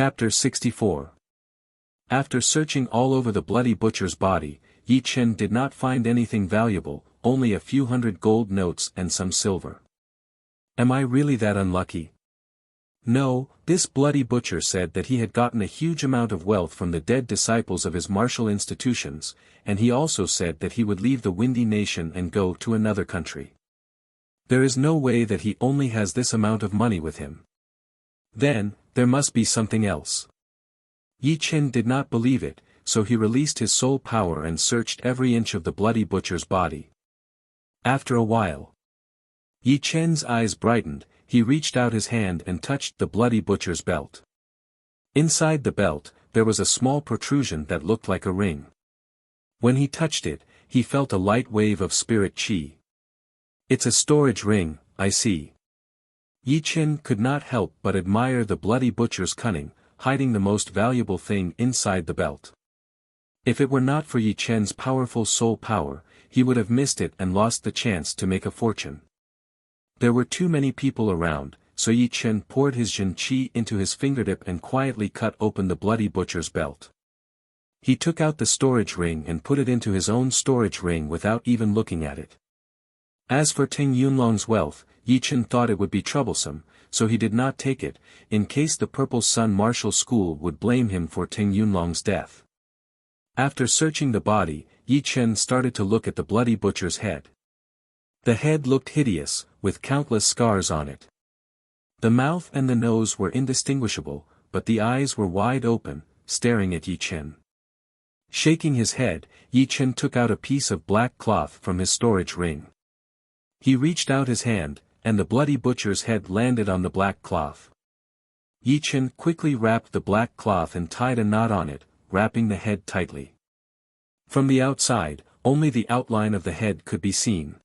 Chapter 64. After searching all over the bloody butcher's body, Yi Chen did not find anything valuable, only a few hundred gold notes and some silver. Am I really that unlucky? No, this bloody butcher said that he had gotten a huge amount of wealth from the dead disciples of his martial institutions, and he also said that he would leave the windy nation and go to another country. There is no way that he only has this amount of money with him. Then, there must be something else. Yi Chen did not believe it, so he released his soul power and searched every inch of the bloody butcher's body. After a while, Yi Chen's eyes brightened. He reached out his hand and touched the bloody butcher's belt. Inside the belt, there was a small protrusion that looked like a ring. When he touched it, he felt a light wave of spirit qi. It's a storage ring, I see. Yi Chen could not help but admire the bloody butcher's cunning, hiding the most valuable thing inside the belt. If it were not for Yi Chen's powerful soul power, he would have missed it and lost the chance to make a fortune. There were too many people around, so Yi Chen poured his Jin Qi into his fingertip and quietly cut open the bloody butcher's belt. He took out the storage ring and put it into his own storage ring without even looking at it. As for Ting Yunlong's wealth, Yi Chen thought it would be troublesome, so he did not take it, in case the Purple Sun Martial School would blame him for Ting Yunlong's death. After searching the body, Yi Chen started to look at the bloody butcher's head. The head looked hideous, with countless scars on it. The mouth and the nose were indistinguishable, but the eyes were wide open, staring at Yi Chen. Shaking his head, Yi Chen took out a piece of black cloth from his storage ring. He reached out his hand, and the bloody butcher's head landed on the black cloth. Yi Chen quickly wrapped the black cloth and tied a knot on it, wrapping the head tightly. From the outside, only the outline of the head could be seen.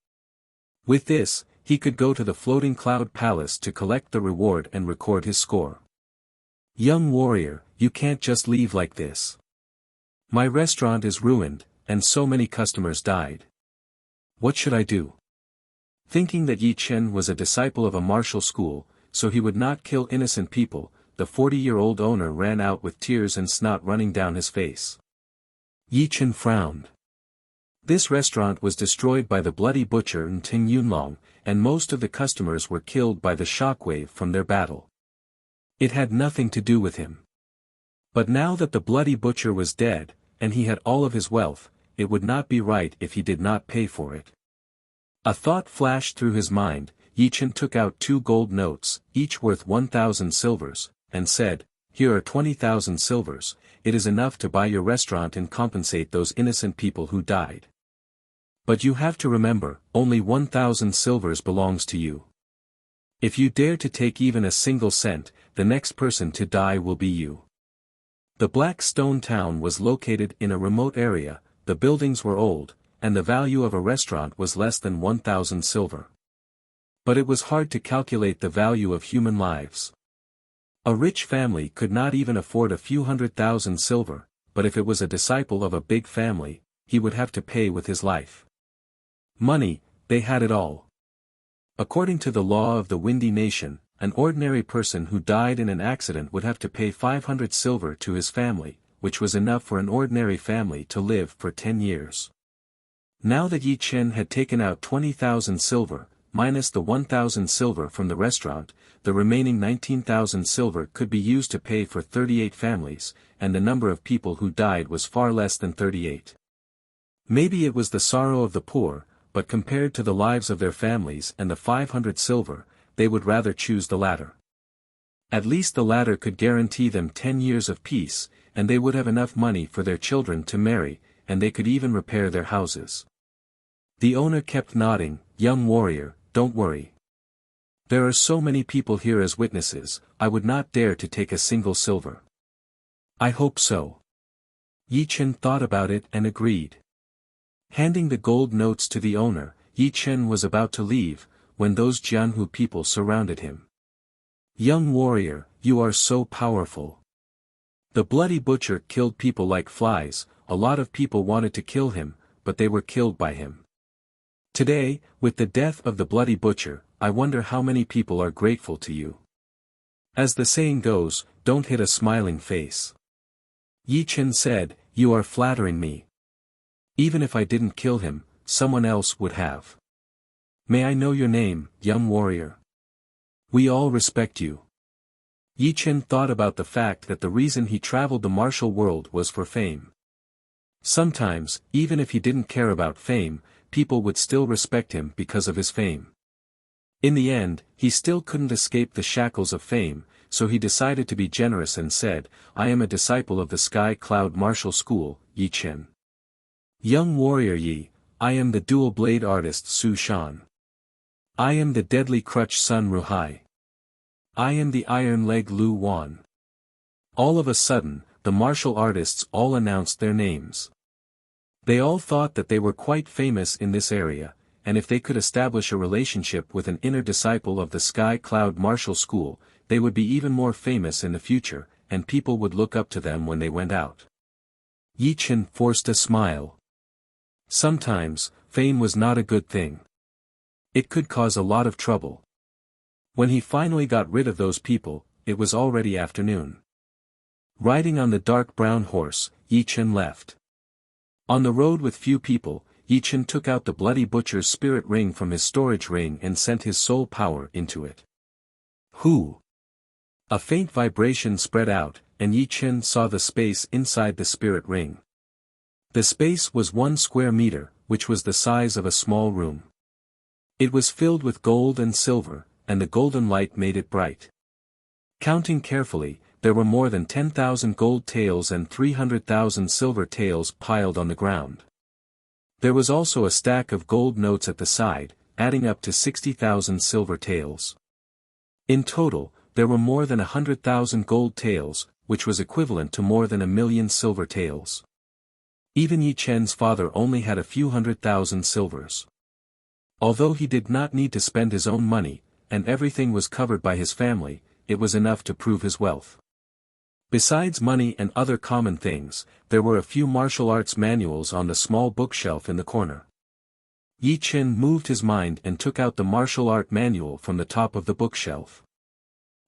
With this, he could go to the floating cloud palace to collect the reward and record his score. Young warrior, you can't just leave like this. My restaurant is ruined, and so many customers died. What should I do? Thinking that Yi Chen was a disciple of a martial school, so he would not kill innocent people, the 40-year-old owner ran out with tears and snot running down his face. Yi Chen frowned. This restaurant was destroyed by the bloody butcher and Ting Yunlong, and most of the customers were killed by the shockwave from their battle. It had nothing to do with him. But now that the bloody butcher was dead, and he had all of his wealth, it would not be right if he did not pay for it. A thought flashed through his mind. Yi Chen took out 2 gold notes, each worth 1,000 silvers, and said, "Here are 20,000 silvers, it is enough to buy your restaurant and compensate those innocent people who died. But you have to remember, only 1,000 silvers belongs to you. If you dare to take even a single cent, the next person to die will be you." The Black Stone Town was located in a remote area, the buildings were old, and the value of a restaurant was less than 1,000 silver. But it was hard to calculate the value of human lives. A rich family could not even afford a few 100,000 silver, but if it was a disciple of a big family, he would have to pay with his life. Money, they had it all. According to the law of the Windy Nation, an ordinary person who died in an accident would have to pay 500 silver to his family, which was enough for an ordinary family to live for 10 years. Now that Yi Chen had taken out 20,000 silver, minus the 1,000 silver from the restaurant, the remaining 19,000 silver could be used to pay for 38 families, and the number of people who died was far less than 38. Maybe it was the sorrow of the poor, but compared to the lives of their families and the 500 silver, they would rather choose the latter. At least the latter could guarantee them 10 years of peace, and they would have enough money for their children to marry, and they could even repair their houses. The owner kept nodding. "Young warrior, don't worry. There are so many people here as witnesses, I would not dare to take a single silver." "I hope so." Yi Chen thought about it and agreed. Handing the gold notes to the owner, Yi Chen was about to leave, when those Jianhu people surrounded him. "Young warrior, you are so powerful. The bloody butcher killed people like flies, a lot of people wanted to kill him, but they were killed by him. Today, with the death of the bloody butcher, I wonder how many people are grateful to you. As the saying goes, don't hit a smiling face. Yi Chen said, you are flattering me. Even if I didn't kill him, someone else would have. May I know your name, young warrior? We all respect you. Yi Chen thought about the fact that the reason he traveled the martial world was for fame. Sometimes, even if he didn't care about fame, people would still respect him because of his fame. In the end, he still couldn't escape the shackles of fame, so he decided to be generous and said, I am a disciple of the Sky Cloud Martial School, Yi Chen. Young warrior Yi, I am the dual blade artist Su Shan. I am the deadly crutch Sun Ruhai. I am the iron leg Lu Wan. All of a sudden, the martial artists all announced their names. They all thought that they were quite famous in this area, and if they could establish a relationship with an inner disciple of the Sky Cloud Martial School, they would be even more famous in the future, and people would look up to them when they went out. Yi Chen forced a smile. Sometimes, fame was not a good thing. It could cause a lot of trouble. When he finally got rid of those people, it was already afternoon. Riding on the dark brown horse, Yi Chen left. On the road with few people, Yi Chen took out the Bloody Butcher's spirit ring from his storage ring and sent his soul power into it. Whoo! A faint vibration spread out, and Yi Chen saw the space inside the spirit ring. The space was 1 square meter, which was the size of a small room. It was filled with gold and silver, and the golden light made it bright. Counting carefully, there were more than 10,000 gold taels and 300,000 silver taels piled on the ground. There was also a stack of gold notes at the side, adding up to 60,000 silver taels. In total, there were more than 100,000 gold taels, which was equivalent to more than 1,000,000 silver taels. Even Yi Chen's father only had a few 100,000 silvers. Although he did not need to spend his own money, and everything was covered by his family, it was enough to prove his wealth. Besides money and other common things, there were a few martial arts manuals on the small bookshelf in the corner. Yi Chen moved his mind and took out the martial art manual from the top of the bookshelf.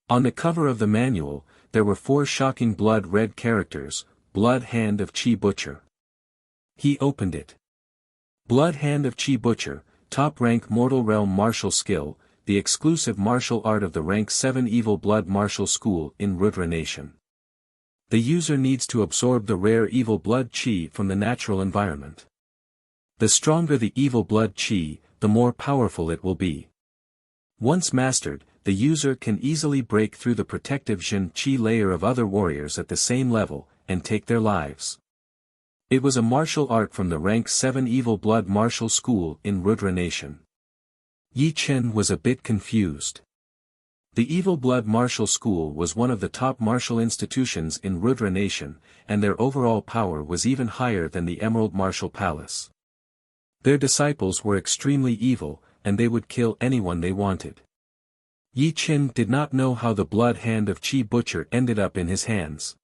On the cover of the manual, there were 4 shocking blood-red characters, Blood Hand of Chi Butcher. He opened it. Blood Hand of Chi Butcher, top-rank Mortal Realm martial skill, the exclusive martial art of the rank 7 Evil Blood Martial School in Rudra Nation. The user needs to absorb the rare evil blood chi from the natural environment. The stronger the evil blood chi, the more powerful it will be. Once mastered, the user can easily break through the protective Jin chi layer of other warriors at the same level, and take their lives. It was a martial art from the rank 7 Evil Blood Martial School in Rudra Nation. Yi Chen was a bit confused. The Evil Blood Martial School was one of the top martial institutions in Rudra Nation, and their overall power was even higher than the Emerald Martial Palace. Their disciples were extremely evil, and they would kill anyone they wanted. Yi Chen did not know how the Blood Hand of Chi Butcher ended up in his hands.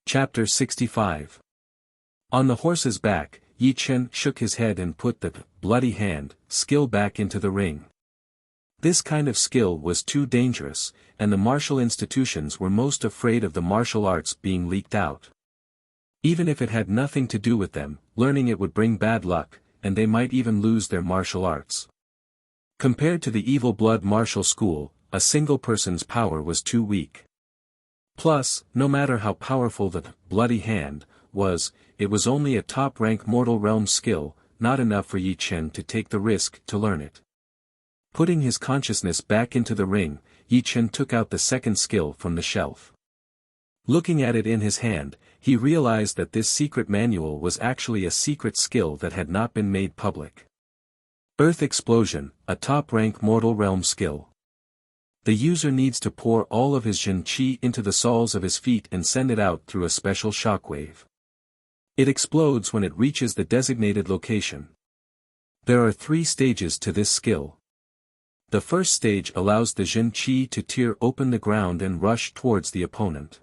Chapter 65. On the horse's back, Yi Chen shook his head and put the Bloody Hand skill back into the ring. This kind of skill was too dangerous, and the martial institutions were most afraid of the martial arts being leaked out. Even if it had nothing to do with them, learning it would bring bad luck, and they might even lose their martial arts. Compared to the Evil Blood Martial School, a single person's power was too weak. Plus, no matter how powerful the Bloody Hand was, it was only a top-rank Mortal Realm skill, not enough for Yi Chen to take the risk to learn it. Putting his consciousness back into the ring, Yi Chen took out the second skill from the shelf. Looking at it in his hand, he realized that this secret manual was actually a secret skill that had not been made public. Earth Explosion, a top-rank Mortal Realm skill. The user needs to pour all of his Jin Chi into the soles of his feet and send it out through a special shockwave. It explodes when it reaches the designated location. There are 3 stages to this skill. The first stage allows the Jin Chi to tear open the ground and rush towards the opponent.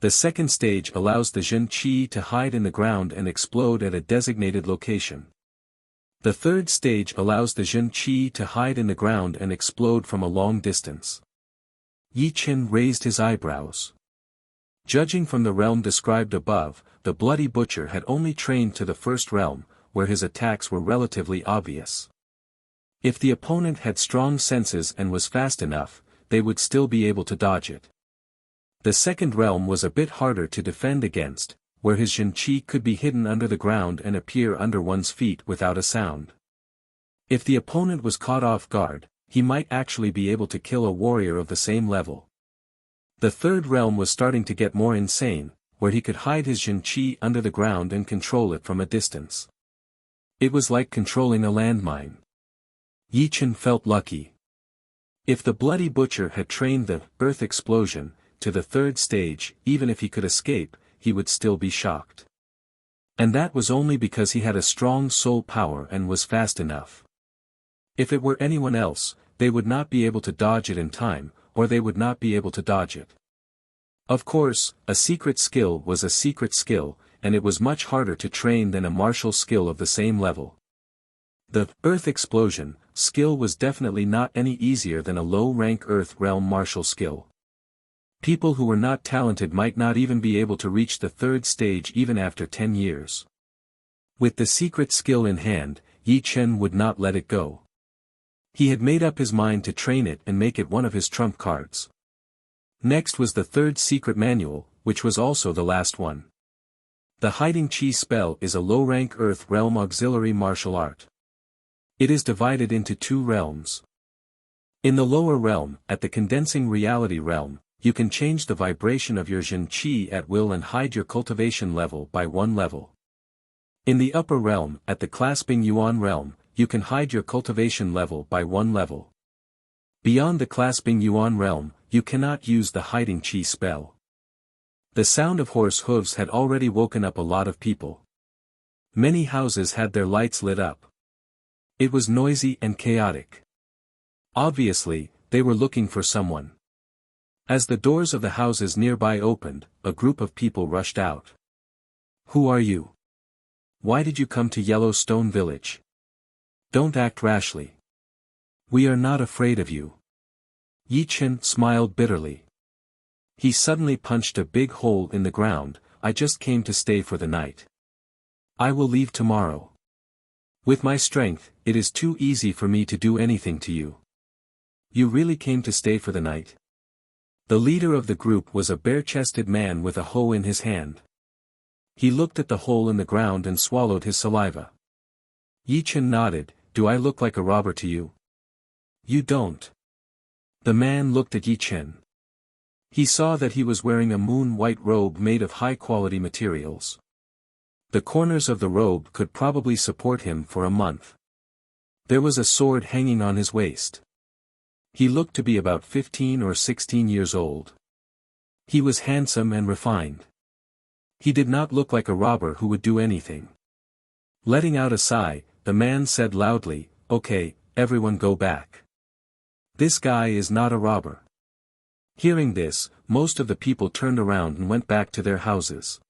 The second stage allows the Jin Chi to hide in the ground and explode at a designated location. The third stage allows the Jin Qi to hide in the ground and explode from a long distance. Yi Qin raised his eyebrows. Judging from the realm described above, the Bloody Butcher had only trained to the first realm, where his attacks were relatively obvious. If the opponent had strong senses and was fast enough, they would still be able to dodge it. The second realm was a bit harder to defend against, where his Jin Qi could be hidden under the ground and appear under one's feet without a sound. If the opponent was caught off guard, he might actually be able to kill a warrior of the same level. The third realm was starting to get more insane, where he could hide his Jin Qi under the ground and control it from a distance. It was like controlling a landmine. Yi Qin felt lucky. If the Bloody Butcher had trained the earth explosion to the third stage, even if he could escape, he would still be shocked. And that was only because he had a strong soul power and was fast enough. If it were anyone else, they would not be able to dodge it in time, or they would not be able to dodge it. Of course, a secret skill was a secret skill, and it was much harder to train than a martial skill of the same level. The earth explosion skill was definitely not any easier than a low-rank earth realm martial skill. People who were not talented might not even be able to reach the third stage even after 10 years. With the secret skill in hand, Yi Qin would not let it go. He had made up his mind to train it and make it one of his trump cards. Next was the third secret manual, which was also the last one. The Hiding Qi spell is a low-rank earth realm auxiliary martial art. It is divided into two realms. In the lower realm, at the condensing reality realm, you can change the vibration of your Jin Qi at will and hide your cultivation level by 1 level. In the upper realm, at the clasping Yuan realm, you can hide your cultivation level by 1 level. Beyond the clasping Yuan realm, you cannot use the Hiding Qi spell. The sound of horse hooves had already woken up a lot of people. Many houses had their lights lit up. It was noisy and chaotic. Obviously, they were looking for someone. As the doors of the houses nearby opened, a group of people rushed out. "Who are you? Why did you come to Yellowstone Village? Don't act rashly. We are not afraid of you." Yi Qin smiled bitterly. He suddenly punched a big hole in the ground. "I just came to stay for the night. I will leave tomorrow. With my strength, it is too easy for me to do anything to you." "You really came to stay for the night?" The leader of the group was a bare-chested man with a hoe in his hand. He looked at the hole in the ground and swallowed his saliva. Yi Qin nodded. "Do I look like a robber to you?" "You don't." The man looked at Yi Qin. He saw that he was wearing a moon-white robe made of high-quality materials. The corners of the robe could probably support him for a month. There was a sword hanging on his waist. He looked to be about 15 or 16 years old. He was handsome and refined. He did not look like a robber who would do anything. Letting out a sigh, the man said loudly, "Okay, everyone go back. This guy is not a robber." Hearing this, most of the people turned around and went back to their houses.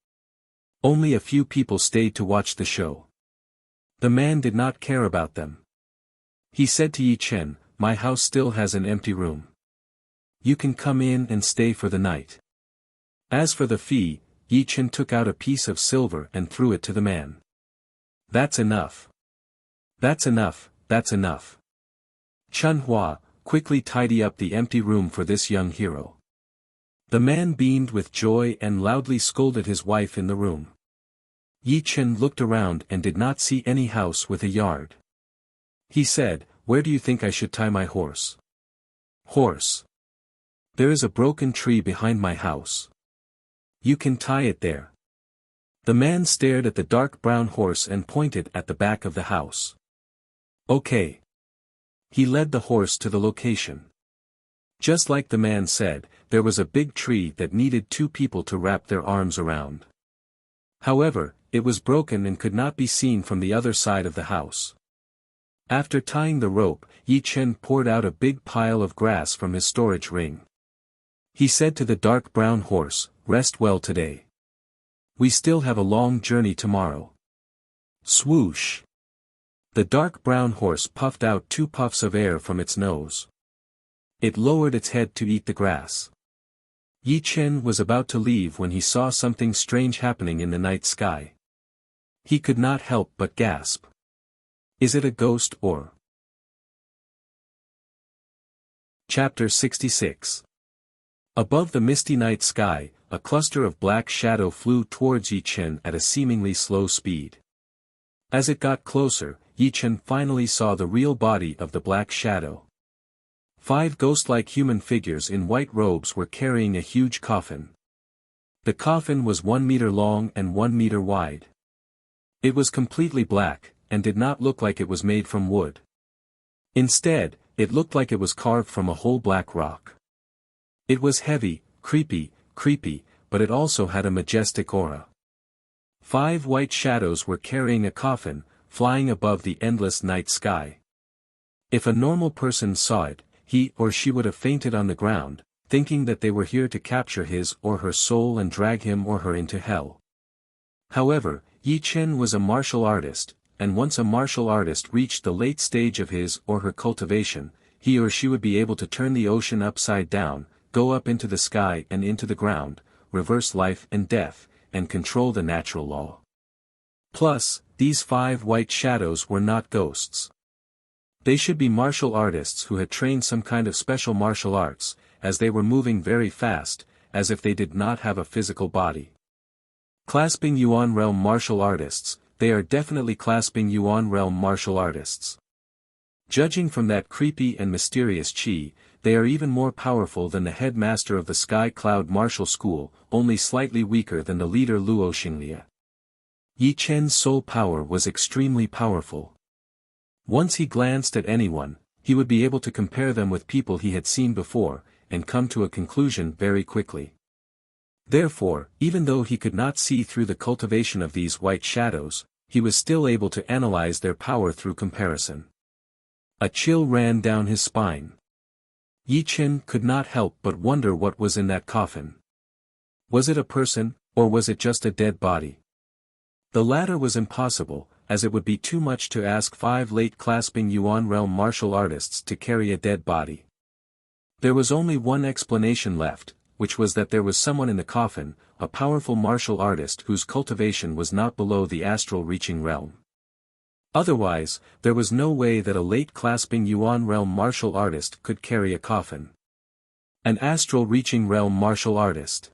Only a few people stayed to watch the show. The man did not care about them. He said to Yi Qin, "My house still has an empty room. You can come in and stay for the night." As for the fee, Yi Qin took out a piece of silver and threw it to the man. "That's enough. That's enough, that's enough. Chun Hua, quickly tidy up the empty room for this young hero." The man beamed with joy and loudly scolded his wife in the room. Yi Qin looked around and did not see any house with a yard. He said, "Where do you think I should tie my horse?" "Horse? There is a broken tree behind my house. You can tie it there." The man stared at the dark brown horse and pointed at the back of the house. "Okay." He led the horse to the location. Just like the man said, there was a big tree that needed 2 people to wrap their arms around. However, it was broken and could not be seen from the other side of the house. After tying the rope, Yi Qin poured out a big pile of grass from his storage ring. He said to the dark brown horse, "Rest well today. We still have a long journey tomorrow." Swoosh! The dark brown horse puffed out 2 puffs of air from its nose. It lowered its head to eat the grass. Yi Chen was about to leave when he saw something strange happening in the night sky. He could not help but gasp. Is it a ghost or? Chapter 66. Above the misty night sky, a cluster of black shadow flew towards Yi Chen at a seemingly slow speed. As it got closer, Yi Chen finally saw the real body of the black shadow. 5 ghost-like human figures in white robes were carrying a huge coffin. The coffin was 1 meter long and 1 meter wide. It was completely black, and did not look like it was made from wood. Instead, it looked like it was carved from a whole black rock. It was heavy, creepy, but it also had a majestic aura. 5 white shadows were carrying a coffin, flying above the endless night sky. If a normal person saw it, he or she would have fainted on the ground, thinking that they were here to capture his or her soul and drag him or her into hell. However, Yi Chen was a martial artist, and once a martial artist reached the late stage of his or her cultivation, he or she would be able to turn the ocean upside down, go up into the sky and into the ground, reverse life and death, and control the natural law. Plus, these 5 white shadows were not ghosts. They should be martial artists who had trained some kind of special martial arts, as they were moving very fast, as if they did not have a physical body. Clasping Yuan Realm martial artists, they are definitely clasping Yuan Realm martial artists. Judging from that creepy and mysterious chi, they are even more powerful than the headmaster of the Sky Cloud Martial School, only slightly weaker than the leader Luo Xinglia. Yi Chen's soul power was extremely powerful. Once he glanced at anyone, he would be able to compare them with people he had seen before, and come to a conclusion very quickly. Therefore, even though he could not see through the cultivation of these white shadows, he was still able to analyze their power through comparison. A chill ran down his spine. Yi Chen could not help but wonder what was in that coffin. Was it a person, or was it just a dead body? The latter was impossible, as it would be too much to ask 5 late clasping Yuan Realm martial artists to carry a dead body. There was only one explanation left, which was that there was someone in the coffin, a powerful martial artist whose cultivation was not below the astral reaching realm. Otherwise, there was no way that a late clasping Yuan Realm martial artist could carry a coffin. An astral reaching realm martial artist.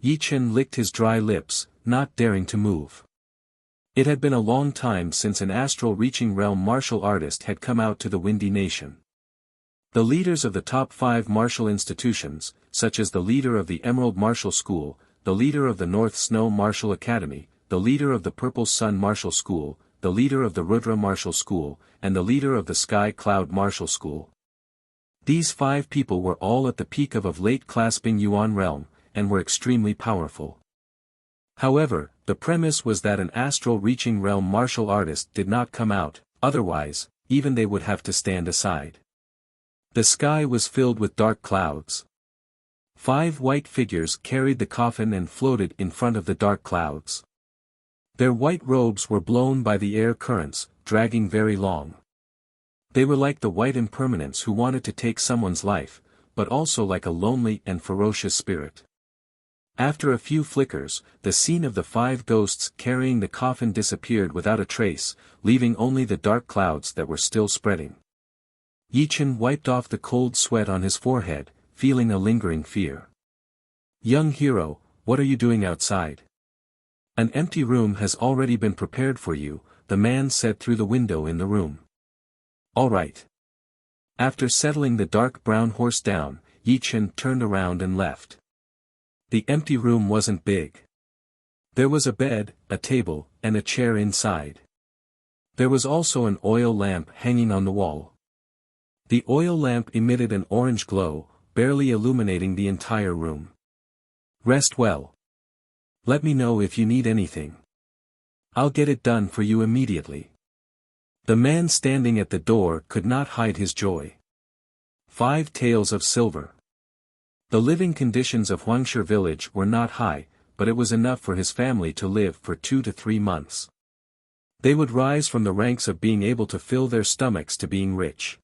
Yi Chen licked his dry lips, not daring to move. It had been a long time since an astral reaching realm martial artist had come out to the Windy Nation. The leaders of the top 5 martial institutions, such as the leader of the Emerald Martial School, the leader of the North Snow Martial Academy, the leader of the Purple Sun Martial School, the leader of the Rudra Martial School, and the leader of the Sky Cloud Martial School. These 5 people were all at the peak of late clasping Yuan Realm, and were extremely powerful. However, the premise was that an astral reaching realm martial artist did not come out, otherwise, even they would have to stand aside. The sky was filled with dark clouds. 5 white figures carried the coffin and floated in front of the dark clouds. Their white robes were blown by the air currents, dragging very long. They were like the white impermanents who wanted to take someone's life, but also like a lonely and ferocious spirit. After a few flickers, the scene of the 5 ghosts carrying the coffin disappeared without a trace, leaving only the dark clouds that were still spreading. Yi Chen wiped off the cold sweat on his forehead, feeling a lingering fear. "Young hero, what are you doing outside? An empty room has already been prepared for you," the man said through the window in the room. "All right." After settling the dark brown horse down, Yi Chen turned around and left. The empty room wasn't big. There was a bed, a table, and a chair inside. There was also an oil lamp hanging on the wall. The oil lamp emitted an orange glow, barely illuminating the entire room. "Rest well. Let me know if you need anything. I'll get it done for you immediately." The man standing at the door could not hide his joy. 5 taels of silver. The living conditions of Huangshi village were not high, but it was enough for his family to live for 2 to 3 months. They would rise from the ranks of being able to fill their stomachs to being rich.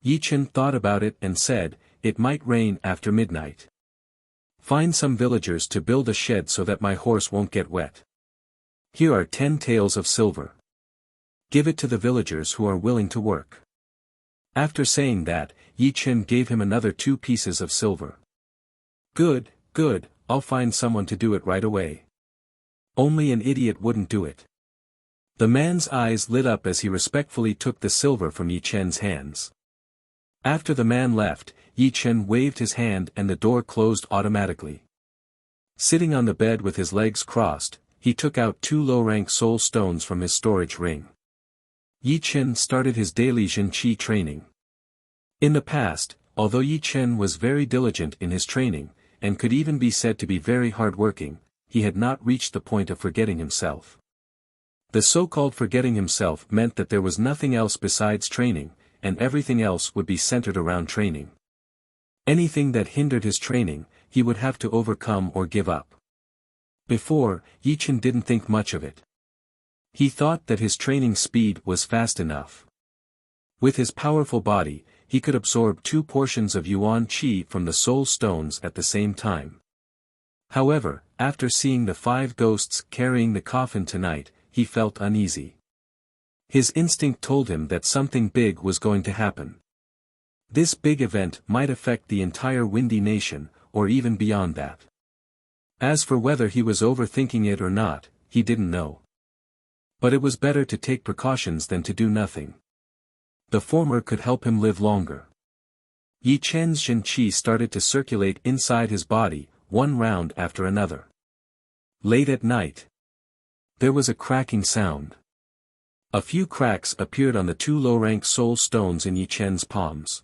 Yi Chen thought about it and said, "It might rain after midnight. Find some villagers to build a shed so that my horse won't get wet. Here are 10 taels of silver. Give it to the villagers who are willing to work." After saying that, Yi Chen gave him another 2 pieces of silver. "Good, good, I'll find someone to do it right away. Only an idiot wouldn't do it." The man's eyes lit up as he respectfully took the silver from Yi Chen's hands. After the man left, Yi Chen waved his hand and the door closed automatically. Sitting on the bed with his legs crossed, he took out 2 low-rank soul stones from his storage ring. Yi Chen started his daily Jin Qi training. In the past, although Yi Chen was very diligent in his training, and could even be said to be very hard-working, he had not reached the point of forgetting himself. The so-called forgetting himself meant that there was nothing else besides training, and everything else would be centered around training. Anything that hindered his training, he would have to overcome or give up. Before, Yi Chen didn't think much of it. He thought that his training speed was fast enough. With his powerful body, he could absorb 2 portions of Yuan Qi from the soul stones at the same time. However, after seeing the 5 ghosts carrying the coffin tonight, he felt uneasy. His instinct told him that something big was going to happen. This big event might affect the entire Windy Nation, or even beyond that. As for whether he was overthinking it or not, he didn't know. But it was better to take precautions than to do nothing. The former could help him live longer. Yi Chen's Jin Qi started to circulate inside his body, one round after another. Late at night, there was a cracking sound. A few cracks appeared on the 2 low-rank soul stones in Yi Chen's palms.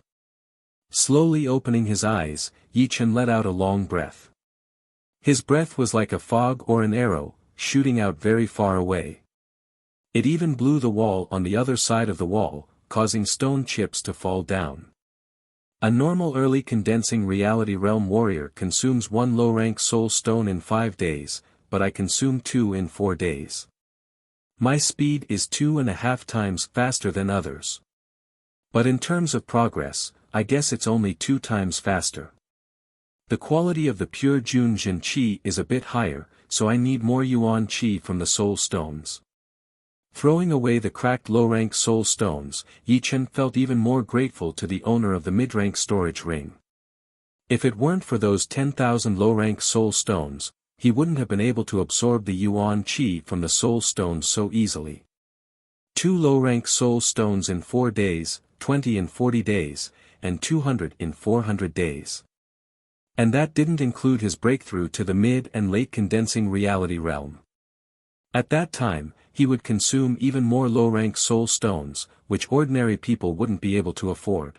Slowly opening his eyes, Yi Chen let out a long breath. His breath was like a fog or an arrow, shooting out very far away. It even blew the wall on the other side of the wall, causing stone chips to fall down. A normal early condensing reality realm warrior consumes 1 low-rank soul stone in 5 days, but I consume 2 in 4 days. My speed is 2.5 times faster than others. But in terms of progress, I guess it's only 2 times faster. The quality of the pure Jun Jin Qi is a bit higher, so I need more Yuan Qi from the soul stones. Throwing away the cracked low-rank soul stones, Yi Chen felt even more grateful to the owner of the mid-rank storage ring. If it weren't for those 10,000 low-rank soul stones, he wouldn't have been able to absorb the Yuan Qi from the soul stones so easily. 2 low-rank soul stones in 4 days, 20 in 40 days, and 200 in 400 days. And that didn't include his breakthrough to the mid and late condensing reality realm. At that time, he would consume even more low-rank soul stones, which ordinary people wouldn't be able to afford.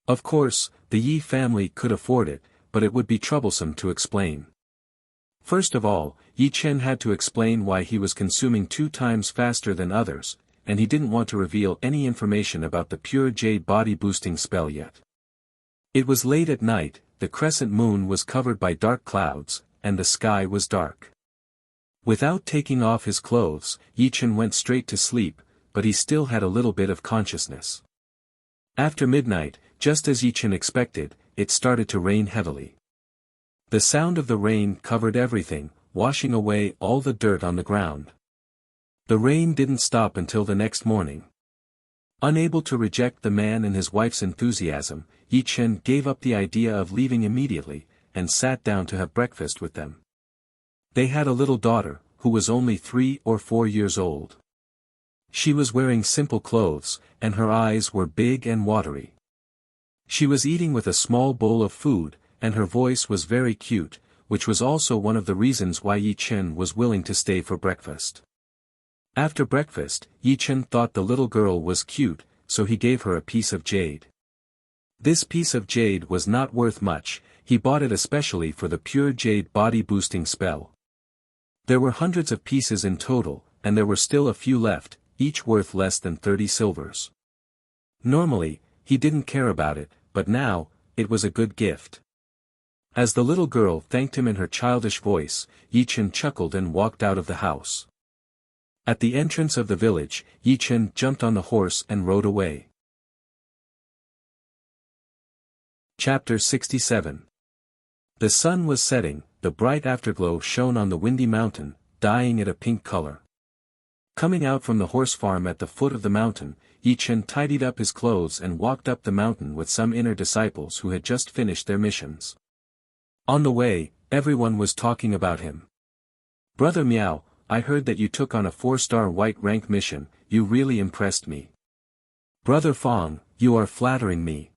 Of course, the Yi family could afford it, but it would be troublesome to explain. First of all, Yi Chen had to explain why he was consuming 2 times faster than others, and he didn't want to reveal any information about the pure jade body-boosting spell yet. It was late at night, the crescent moon was covered by dark clouds, and the sky was dark. Without taking off his clothes, Yi Chen went straight to sleep, but he still had a little bit of consciousness. After midnight, just as Yi Chen expected, it started to rain heavily. The sound of the rain covered everything, washing away all the dirt on the ground. The rain didn't stop until the next morning. Unable to reject the man and his wife's enthusiasm, Yi Chen gave up the idea of leaving immediately, and sat down to have breakfast with them. They had a little daughter, who was only 3 or 4 years old. She was wearing simple clothes, and her eyes were big and watery. She was eating with a small bowl of food, and her voice was very cute, which was also one of the reasons why Yi Chen was willing to stay for breakfast. After breakfast, Yi Chen thought the little girl was cute, so he gave her a piece of jade. This piece of jade was not worth much, he bought it especially for the pure jade body-boosting spell. There were hundreds of pieces in total, and there were still a few left, each worth less than 30 silvers. Normally, he didn't care about it, but now, it was a good gift. As the little girl thanked him in her childish voice, Yi Chen chuckled and walked out of the house. At the entrance of the village, Yi Chen jumped on the horse and rode away. Chapter 67. The sun was setting, the bright afterglow shone on the windy mountain, dyeing it a pink color. Coming out from the horse farm at the foot of the mountain, Yi Chen tidied up his clothes and walked up the mountain with some inner disciples who had just finished their missions. On the way, everyone was talking about him. "Brother Miao, I heard that you took on a 4-star white rank mission, you really impressed me. Brother Fong, you are flattering me.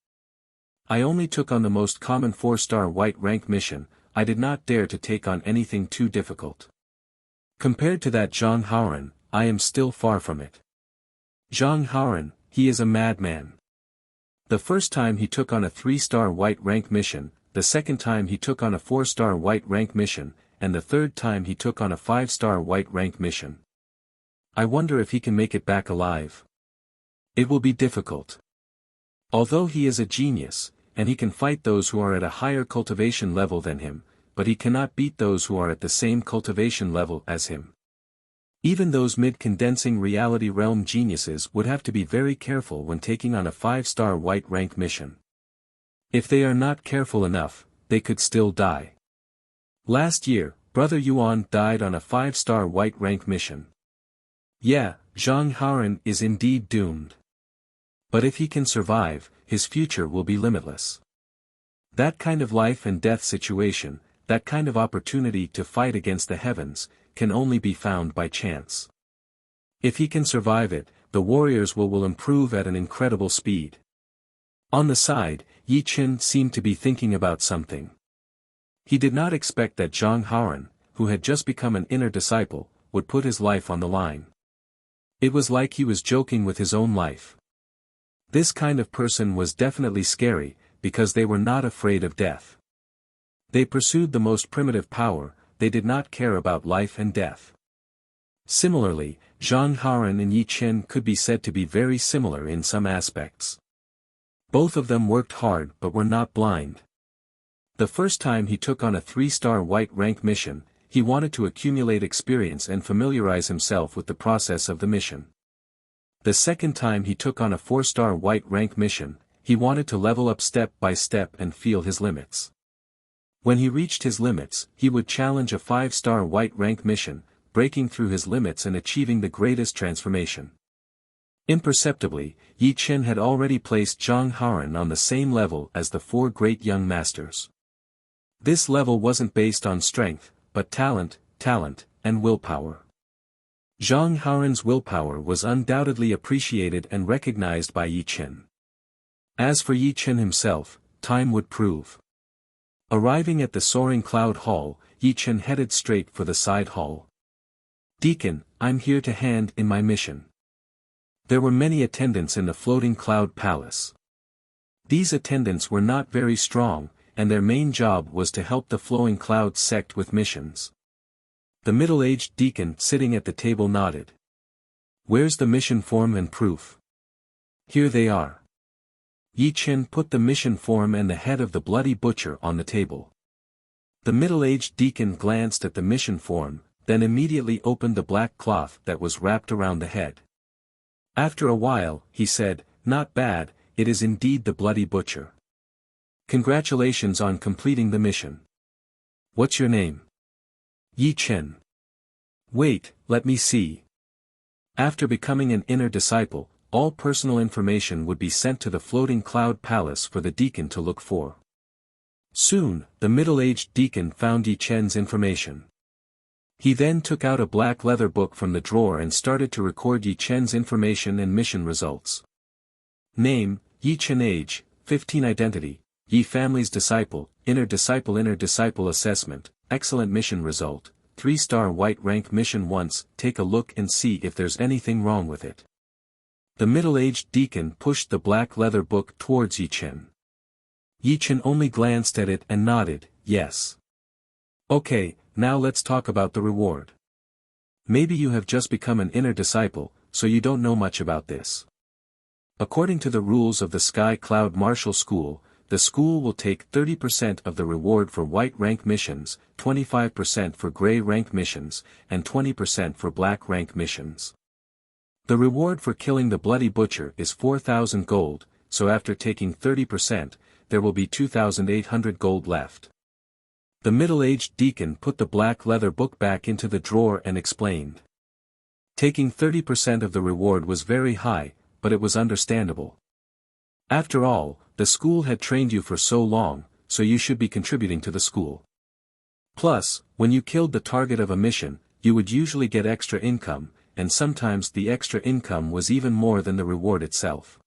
I only took on the most common 4-star white rank mission, I did not dare to take on anything too difficult. Compared to that Zhang Haoren, I am still far from it. Zhang Haoren, he is a madman. The first time he took on a 3-star white rank mission, the second time he took on a 4-star white rank mission, and the third time he took on a 5-star white rank mission. I wonder if he can make it back alive. It will be difficult. Although he is a genius, and he can fight those who are at a higher cultivation level than him, but he cannot beat those who are at the same cultivation level as him. Even those mid-condensing reality realm geniuses would have to be very careful when taking on a 5-star white rank mission. If they are not careful enough, they could still die. Last year, Brother Yuan died on a 5-star white rank mission. Yeah, Zhang Haoren is indeed doomed. But if he can survive, his future will be limitless. That kind of life and death situation, that kind of opportunity to fight against the heavens, can only be found by chance. If he can survive it, the warriors will improve at an incredible speed. On the side, Yi Chen seemed to be thinking about something. He did not expect that Zhang Haoren, who had just become an inner disciple, would put his life on the line. It was like he was joking with his own life. This kind of person was definitely scary, because they were not afraid of death. They pursued the most primitive power, they did not care about life and death. Similarly, Zhang Haoren and Yi Chen could be said to be very similar in some aspects. Both of them worked hard but were not blind. The first time he took on a 3-star white rank mission, he wanted to accumulate experience and familiarize himself with the process of the mission. The second time he took on a 4-star white rank mission, he wanted to level up step by step and feel his limits. When he reached his limits, he would challenge a 5-star white rank mission, breaking through his limits and achieving the greatest transformation. Imperceptibly, Yi Chen had already placed Zhang Haoren on the same level as the 4 great young masters. This level wasn't based on strength, but talent, and willpower. Zhang Haoren's willpower was undoubtedly appreciated and recognized by Yi Chen. As for Yi Chen himself, time would prove. Arriving at the soaring cloud hall, Yi Chen headed straight for the side hall. "Deacon, I'm here to hand in my mission." There were many attendants in the floating cloud palace. These attendants were not very strong, and their main job was to help the flowing cloud sect with missions. The middle-aged deacon sitting at the table nodded. "Where's the mission form and proof?" "Here they are." Yi Chen put the mission form and the head of the bloody butcher on the table. The middle-aged deacon glanced at the mission form, then immediately opened the black cloth that was wrapped around the head. After a while, he said, "Not bad, it is indeed the bloody butcher. Congratulations on completing the mission. What's your name?" "Yi Chen." "Wait, let me see." After becoming an inner disciple, all personal information would be sent to the floating cloud palace for the deacon to look for. Soon, the middle-aged deacon found Yi Chen's information. He then took out a black leather book from the drawer and started to record Yi Chen's information and mission results. Name, Yi Chen. Age, 15. Identity, Yi family's disciple, inner disciple assessment, excellent mission result, 3-star white rank mission. Once, take a look and see if there's anything wrong with it. The middle-aged deacon pushed the black leather book towards Yi Chen. Yi Chen only glanced at it and nodded, yes. "Okay, now let's talk about the reward. Maybe you have just become an inner disciple, so you don't know much about this. According to the rules of the Sky Cloud Martial School, the school will take 30% of the reward for white rank missions, 25% for gray rank missions, and 20% for black rank missions. The reward for killing the bloody butcher is 4,000 gold, so after taking 30%, there will be 2,800 gold left. The middle-aged deacon put the black leather book back into the drawer and explained. Taking 30% of the reward was very high, but it was understandable. After all, the school had trained you for so long, so you should be contributing to the school. Plus, when you killed the target of a mission, you would usually get extra income, and sometimes the extra income was even more than the reward itself.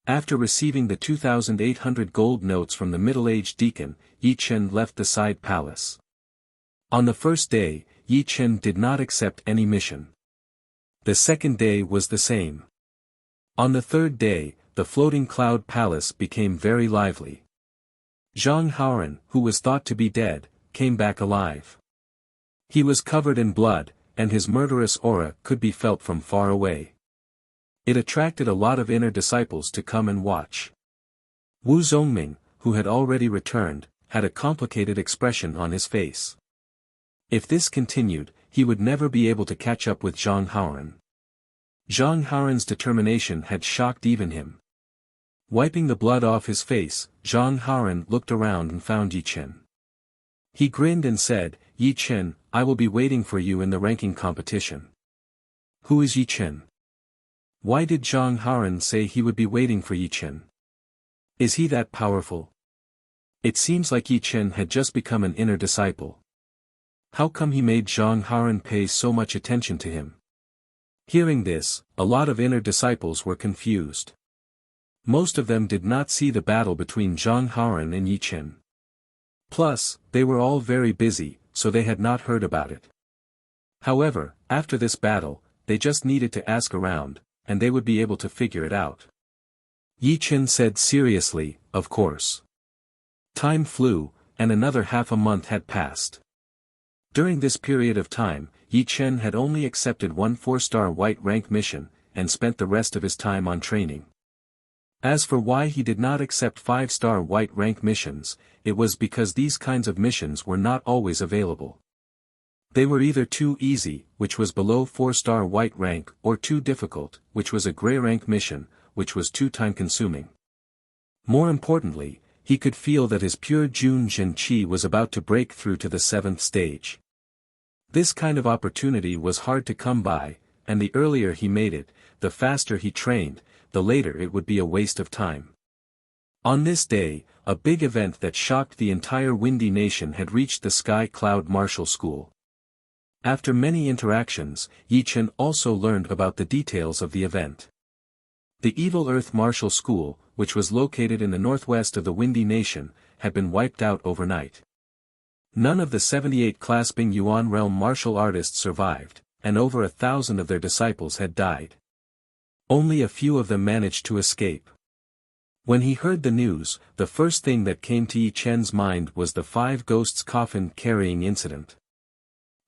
After receiving the 2,800 gold notes from the middle-aged deacon, Yi Chen left the side palace. On the first day, Yi Chen did not accept any mission. The second day was the same. On the third day, the floating cloud palace became very lively. Zhang Haoran, who was thought to be dead, came back alive. He was covered in blood, and his murderous aura could be felt from far away. It attracted a lot of inner disciples to come and watch. Wu Zongming, who had already returned, had a complicated expression on his face. If this continued, he would never be able to catch up with Zhang Haoran. Zhang Haoran's determination had shocked even him. Wiping the blood off his face, Zhang Haoran looked around and found Yi Chen. He grinned and said, "Yi Chen, I will be waiting for you in the ranking competition." Who is Yi Chen? Why did Zhang Haoran say he would be waiting for Yi Chen? Is he that powerful? It seems like Yi Chen had just become an inner disciple. How come he made Zhang Haoran pay so much attention to him? Hearing this, a lot of inner disciples were confused. Most of them did not see the battle between Zhang Haoran and Yi Chen. Plus, they were all very busy, so they had not heard about it. However, after this battle, they just needed to ask around, and they would be able to figure it out. Yi Chen said seriously, "Of course." Time flew, and another half a month had passed. During this period of time, Yi Chen had only accepted one 4-star white rank mission, and spent the rest of his time on training. As for why he did not accept 5-star white rank missions, it was because these kinds of missions were not always available. They were either too easy, which was below 4-star white rank, or too difficult, which was a gray rank mission, which was too time-consuming. More importantly, he could feel that his pure Jun Zhen Qi was about to break through to the 7th stage. This kind of opportunity was hard to come by, and the earlier he made it, the faster he trained, the later it would be a waste of time. On this day, a big event that shocked the entire Windy Nation had reached the Sky Cloud Martial School. After many interactions, Yi Chen also learned about the details of the event. The Evil Earth Martial School, which was located in the northwest of the Windy Nation, had been wiped out overnight. None of the 78 clasping Yuan realm martial artists survived, and over 1,000 of their disciples had died. Only a few of them managed to escape. When he heard the news, the first thing that came to Yi Chen's mind was the 5 ghosts coffin-carrying incident.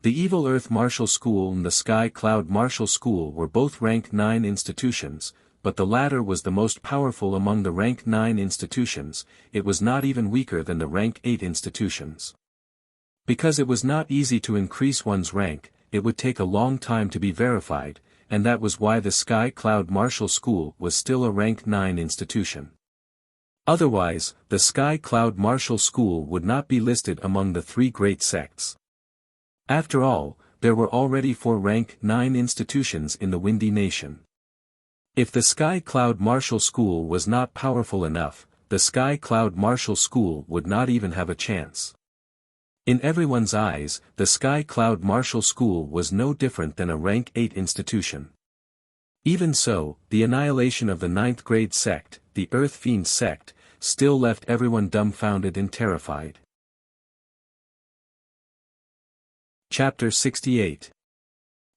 The Evil Earth Martial School and the Sky Cloud Martial School were both rank 9 institutions, but the latter was the most powerful among the rank 9 institutions. It was not even weaker than the rank 8 institutions. Because it was not easy to increase one's rank, it would take a long time to be verified, and that was why the Sky Cloud Martial School was still a rank 9 institution. Otherwise, the Sky Cloud Martial School would not be listed among the 3 great sects. After all, there were already 4 rank 9 institutions in the Windy Nation. If the Sky Cloud Martial School was not powerful enough, the Sky Cloud Martial School would not even have a chance. In everyone's eyes, the Sky Cloud Martial School was no different than a rank 8 institution. Even so, the annihilation of the 9th grade sect, the Earth Fiend sect, still left everyone dumbfounded and terrified. Chapter 68.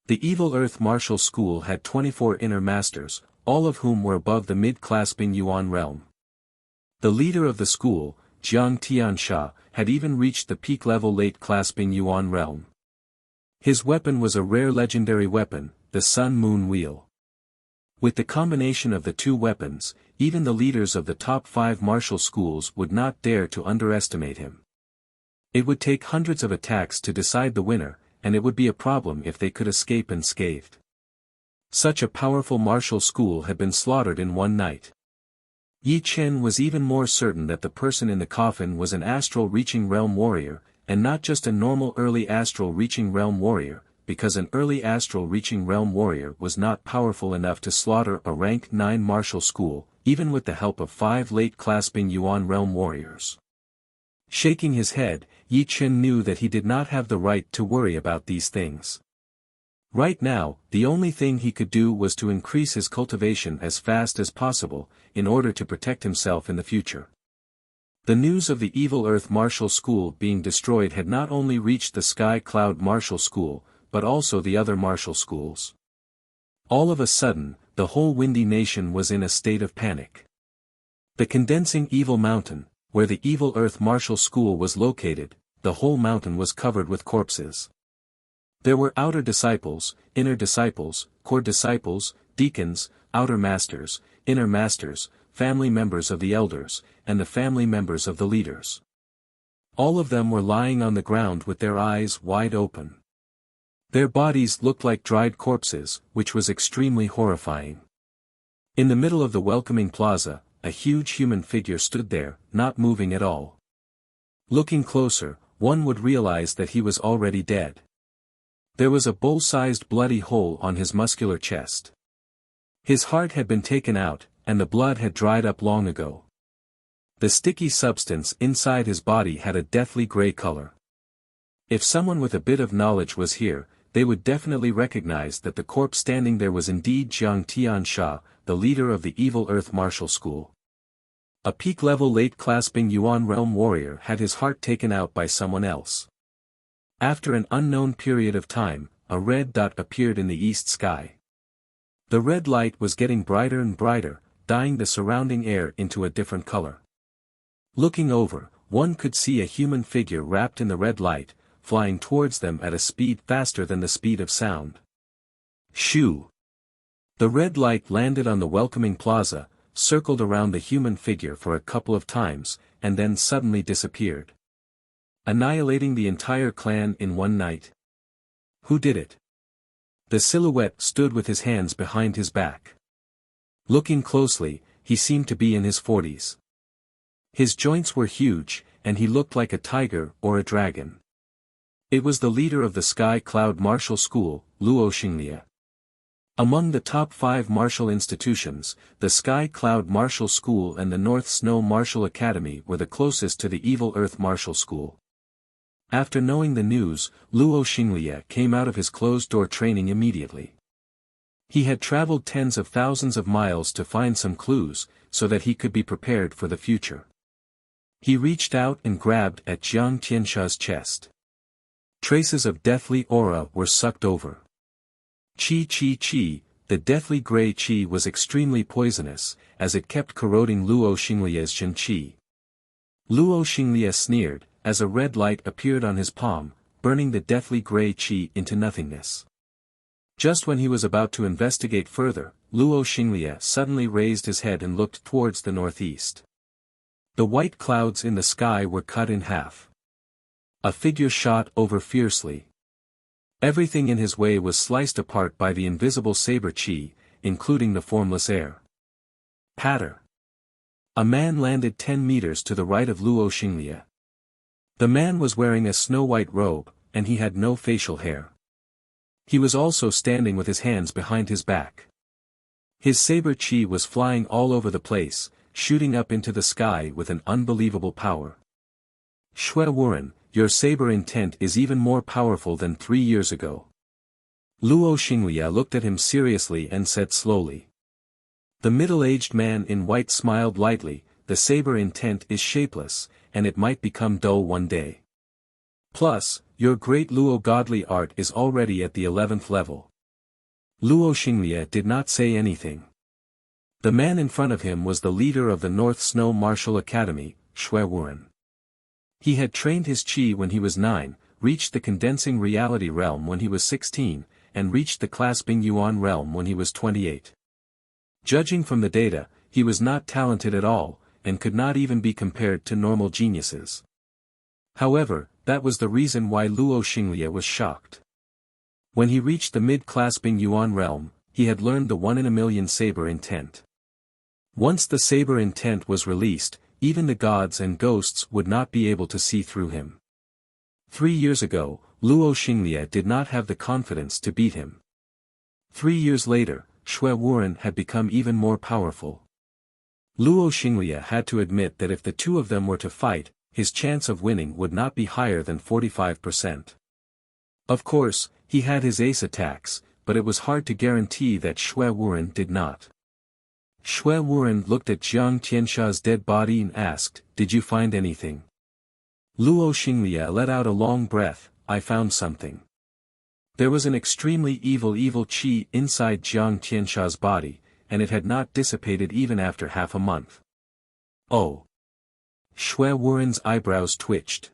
The Evil Earth Martial School had 24 inner masters, all of whom were above the mid-clasping Yuan realm. The leader of the school, Jiang Tiansha, had even reached the peak level late clasping Yuan realm. His weapon was a rare legendary weapon, the Sun Moon Wheel. With the combination of the two weapons, even the leaders of the top 5 martial schools would not dare to underestimate him. It would take hundreds of attacks to decide the winner, and it would be a problem if they could escape unscathed. Such a powerful martial school had been slaughtered in one night. Yi Chen was even more certain that the person in the coffin was an astral-reaching realm warrior, and not just a normal early astral-reaching realm warrior, because an early astral-reaching realm warrior was not powerful enough to slaughter a rank 9 martial school, even with the help of 5 late-clasping Yuan realm warriors. Shaking his head, Yi Chen knew that he did not have the right to worry about these things. Right now, the only thing he could do was to increase his cultivation as fast as possible, in order to protect himself in the future. The news of the Evil Earth Martial School being destroyed had not only reached the Sky Cloud Martial School, but also the other martial schools. All of a sudden, the whole Windy Nation was in a state of panic. The condensing Evil Mountain, where the Evil Earth Martial School was located, the whole mountain was covered with corpses. There were outer disciples, inner disciples, core disciples, deacons, outer masters, inner masters, family members of the elders, and the family members of the leaders. All of them were lying on the ground with their eyes wide open. Their bodies looked like dried corpses, which was extremely horrifying. In the middle of the welcoming plaza, a huge human figure stood there, not moving at all. Looking closer, one would realize that he was already dead. There was a bowl-sized bloody hole on his muscular chest. His heart had been taken out, and the blood had dried up long ago. The sticky substance inside his body had a deathly gray color. If someone with a bit of knowledge was here, they would definitely recognize that the corpse standing there was indeed Jiang Tiansha, the leader of the Evil Earth Martial School. A peak-level late-clasping Yuan realm warrior had his heart taken out by someone else. After an unknown period of time, a red dot appeared in the east sky. The red light was getting brighter and brighter, dyeing the surrounding air into a different color. Looking over, one could see a human figure wrapped in the red light, flying towards them at a speed faster than the speed of sound. Shoo! The red light landed on the welcoming plaza, circled around the human figure for a couple of times, and then suddenly disappeared. Annihilating the entire clan in one night. Who did it? The silhouette stood with his hands behind his back. Looking closely, he seemed to be in his 40s. His joints were huge, and he looked like a tiger or a dragon. It was the leader of the Sky Cloud Martial School, Luo Xinglia. Among the top 5 martial institutions, the Sky Cloud Martial School and the North Snow Martial Academy were the closest to the Evil Earth Martial School. After knowing the news, Luo Xinglia came out of his closed-door training immediately. He had traveled tens of thousands of miles to find some clues, so that he could be prepared for the future. He reached out and grabbed at Jiang Tiansha's chest. Traces of deathly aura were sucked over. Qi, the deathly gray qi was extremely poisonous, as it kept corroding Luo Xinglia's Jin qi. Luo Xinglia sneered, as a red light appeared on his palm, burning the deathly gray qi into nothingness. Just when he was about to investigate further, Luo Xinglia suddenly raised his head and looked towards the northeast. The white clouds in the sky were cut in half. A figure shot over fiercely. Everything in his way was sliced apart by the invisible saber qi, including the formless air. Patter. A man landed 10 meters to the right of Luo Xinglia. The man was wearing a snow-white robe, and he had no facial hair. He was also standing with his hands behind his back. His saber qi was flying all over the place, shooting up into the sky with an unbelievable power. Shui Wuren, your saber intent is even more powerful than 3 years ago. Luo Xinglia looked at him seriously and said slowly. The middle-aged man in white smiled lightly, the saber intent is shapeless, and it might become dull one day. Plus, your great Luo godly art is already at the 11th level. Luo Xinglia did not say anything. The man in front of him was the leader of the North Snow Martial Academy, Shui Wuren. He had trained his qi when he was 9, reached the condensing reality realm when he was 16, and reached the clasping yuan realm when he was 28. Judging from the data, he was not talented at all, and could not even be compared to normal geniuses. However, that was the reason why Luo Xinglie was shocked. When he reached the mid-clasping Yuan realm, he had learned the 1-in-a-million saber intent. Once the saber intent was released, even the gods and ghosts would not be able to see through him. 3 years ago, Luo Xinglie did not have the confidence to beat him. 3 years later, Xue Wuren had become even more powerful. Luo Xinglie had to admit that if the two of them were to fight, his chance of winning would not be higher than 45%. Of course, he had his ace attacks, but it was hard to guarantee that Xue Wuren did not. Xue Wuren looked at Jiang Tiansha's dead body and asked, "Did you find anything?" Luo Xinglie let out a long breath, "I found something." There was an extremely evil qi inside Jiang Tiansha's body, and it had not dissipated even after half a month. Oh! Xue Wuren's eyebrows twitched.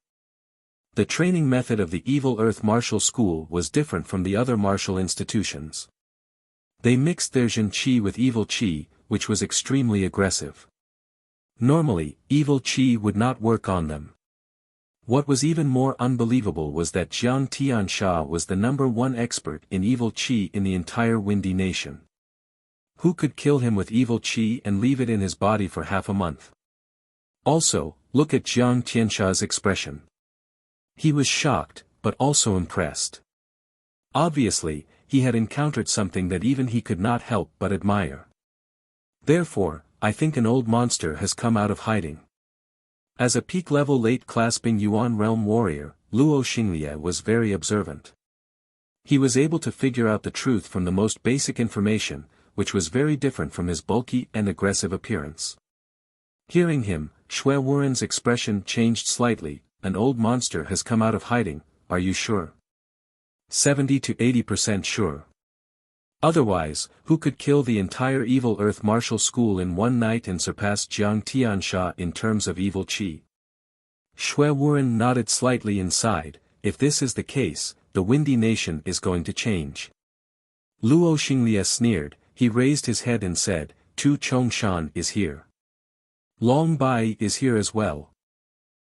The training method of the Evil Earth Martial School was different from the other martial institutions. They mixed their Jin Qi with evil qi, which was extremely aggressive. Normally, evil qi would not work on them. What was even more unbelievable was that Jiang Tiansha was the #1 expert in evil qi in the entire Windy Nation. Who could kill him with evil qi and leave it in his body for half a month? Also, look at Jiang Tiansha's expression. He was shocked, but also impressed. Obviously, he had encountered something that even he could not help but admire. Therefore, I think an old monster has come out of hiding. As a peak-level late-clasping Yuan realm warrior, Luo Xinglie was very observant. He was able to figure out the truth from the most basic information, which was very different from his bulky and aggressive appearance. Hearing him, Xue Wuren's expression changed slightly. "An old monster has come out of hiding, are you sure?" 70 to 80% sure. Otherwise, who could kill the entire Evil Earth Martial School in one night and surpass Jiang Tiansha in terms of evil qi? Xue Wuren nodded slightly inside. If this is the case, the Windy Nation is going to change. Luo Xinglie sneered. He raised his head and said, "Tu Chongshan is here. Long Bai is here as well.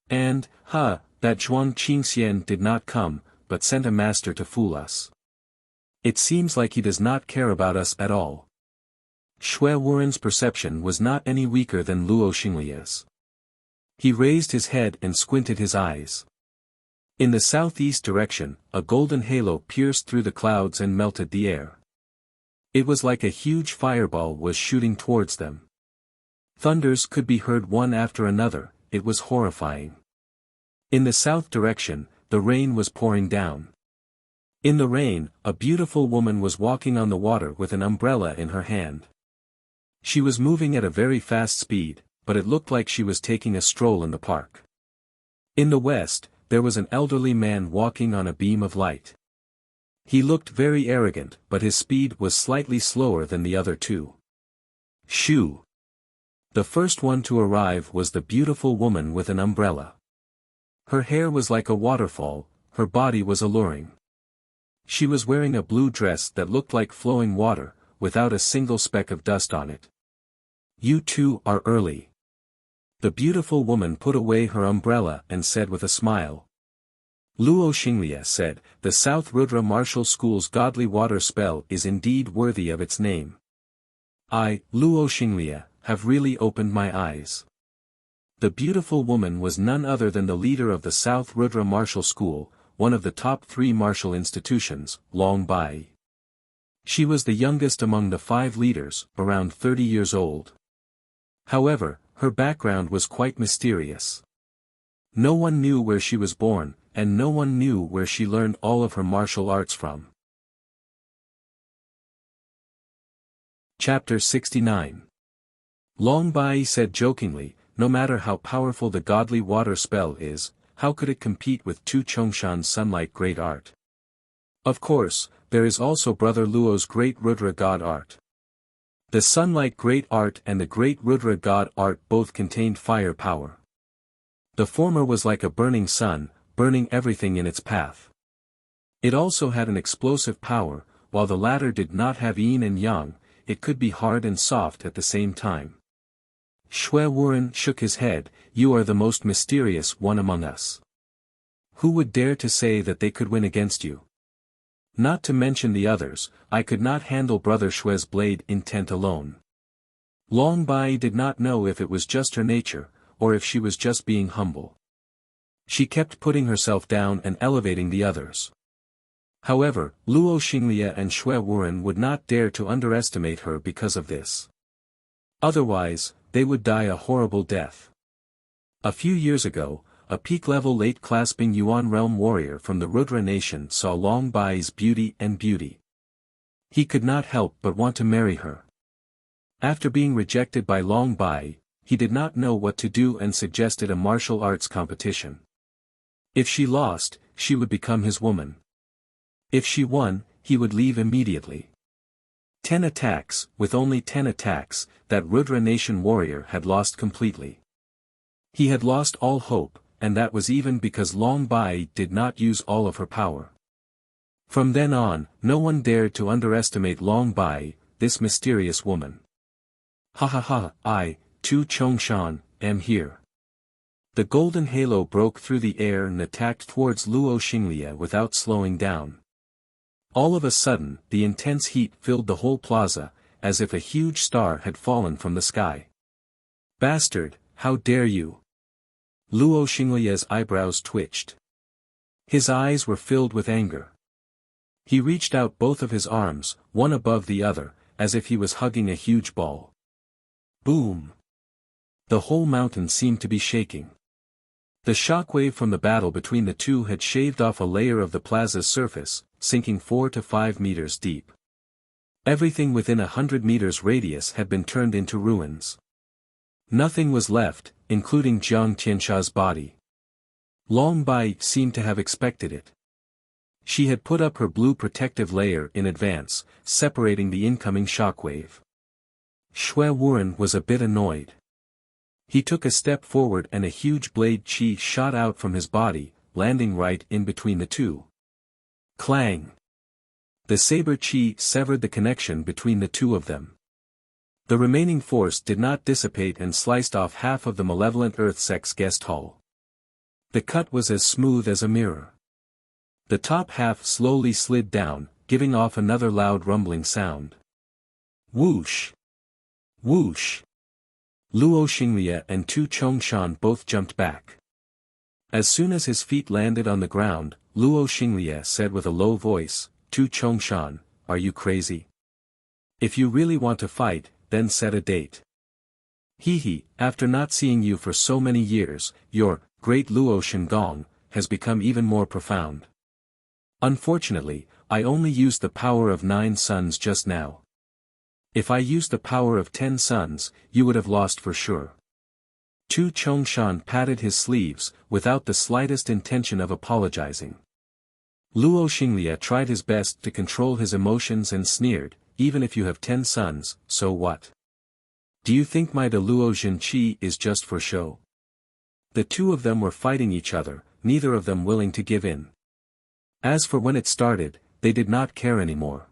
And, that Zhuang Qingxian did not come, but sent a master to fool us. It seems like he does not care about us at all." Xue Wuren's perception was not any weaker than Luo Xinglie's. He raised his head and squinted his eyes. In the southeast direction, a golden halo pierced through the clouds and melted the air. It was like a huge fireball was shooting towards them. Thunders could be heard one after another. It was horrifying. In the south direction, the rain was pouring down. In the rain, a beautiful woman was walking on the water with an umbrella in her hand. She was moving at a very fast speed, but it looked like she was taking a stroll in the park. In the west, there was an elderly man walking on a beam of light. He looked very arrogant, but his speed was slightly slower than the other two. Shoo! The first one to arrive was the beautiful woman with an umbrella. Her hair was like a waterfall, her body was alluring. She was wearing a blue dress that looked like flowing water, without a single speck of dust on it. "You two are early." The beautiful woman put away her umbrella and said with a smile. Luo Xinglie said, "The South Rudra Martial School's godly water spell is indeed worthy of its name. I, Luo Xinglie, have really opened my eyes." The beautiful woman was none other than the leader of the South Rudra Martial School, one of the top 3 martial institutions, Long Bai. She was the youngest among the 5 leaders, around 30 years old. However, her background was quite mysterious. No one knew where she was born, and no one knew where she learned all of her martial arts from. Chapter 69. Long Bai said jokingly, "No matter how powerful the godly water spell is, how could it compete with Tu Chongshan's sunlight great art? Of course, there is also Brother Luo's great Rudra god art. The sunlight great art and the great Rudra god art both contained fire power. The former was like a burning sun, burning everything in its path. It also had an explosive power, while the latter did not have yin and yang, it could be hard and soft at the same time. Xue Wuren shook his head. You are the most mysterious one among us. Who would dare to say that they could win against you? Not to mention the others, I could not handle Brother Xue's blade intent alone. Long Bai did not know if it was just her nature, or if she was just being humble. She kept putting herself down and elevating the others. However, Luo Xinglie and Xue Wuren would not dare to underestimate her because of this. Otherwise, they would die a horrible death. A few years ago, a peak-level late-clasping Yuan realm warrior from the Rudra nation saw Long Bai's beauty. He could not help but want to marry her. After being rejected by Long Bai, he did not know what to do and suggested a martial arts competition. If she lost, she would become his woman. If she won, he would leave immediately. 10 attacks, with only 10 attacks, that Rudra nation warrior had lost completely. He had lost all hope, and that was even because Long Bai did not use all of her power. From then on, no one dared to underestimate Long Bai, this mysterious woman. Ha ha ha, I, Tu Chongshan, am here. The golden halo broke through the air and attacked towards Luo Xinglie without slowing down. All of a sudden, the intense heat filled the whole plaza, as if a huge star had fallen from the sky. Bastard, how dare you! Luo Xinglie's eyebrows twitched. His eyes were filled with anger. He reached out both of his arms, one above the other, as if he was hugging a huge ball. Boom! The whole mountain seemed to be shaking. The shockwave from the battle between the two had shaved off a layer of the plaza's surface, sinking 4 to 5 meters deep. Everything within 100 meters radius had been turned into ruins. Nothing was left, including Jiang Tiansha's body. Long Bai seemed to have expected it. She had put up her blue protective layer in advance, separating the incoming shockwave. Xue Wuren was a bit annoyed. He took a step forward and a huge blade chi shot out from his body, landing right in between the two. Clang! The saber chi severed the connection between the two of them. The remaining force did not dissipate and sliced off half of the malevolent Earth-Sex guest hall. The cut was as smooth as a mirror. The top half slowly slid down, giving off another loud rumbling sound. Whoosh! Whoosh! Luo Xinglie and Tu Chongshan both jumped back. As soon as his feet landed on the ground, Luo Xinglie said with a low voice, Tu Chongshan, are you crazy? If you really want to fight, then set a date. He, after not seeing you for so many years, your great Luo Shengong has become even more profound. Unfortunately, I only used the power of 9 suns just now. If I used the power of 10 suns, you would have lost for sure. Tu Chongshan patted his sleeves, without the slightest intention of apologizing. Luo Xinglie tried his best to control his emotions and sneered, even if you have 10 suns, so what? Do you think my De Luo Jinqi is just for show? The two of them were fighting each other, neither of them willing to give in. As for when it started, they did not care anymore.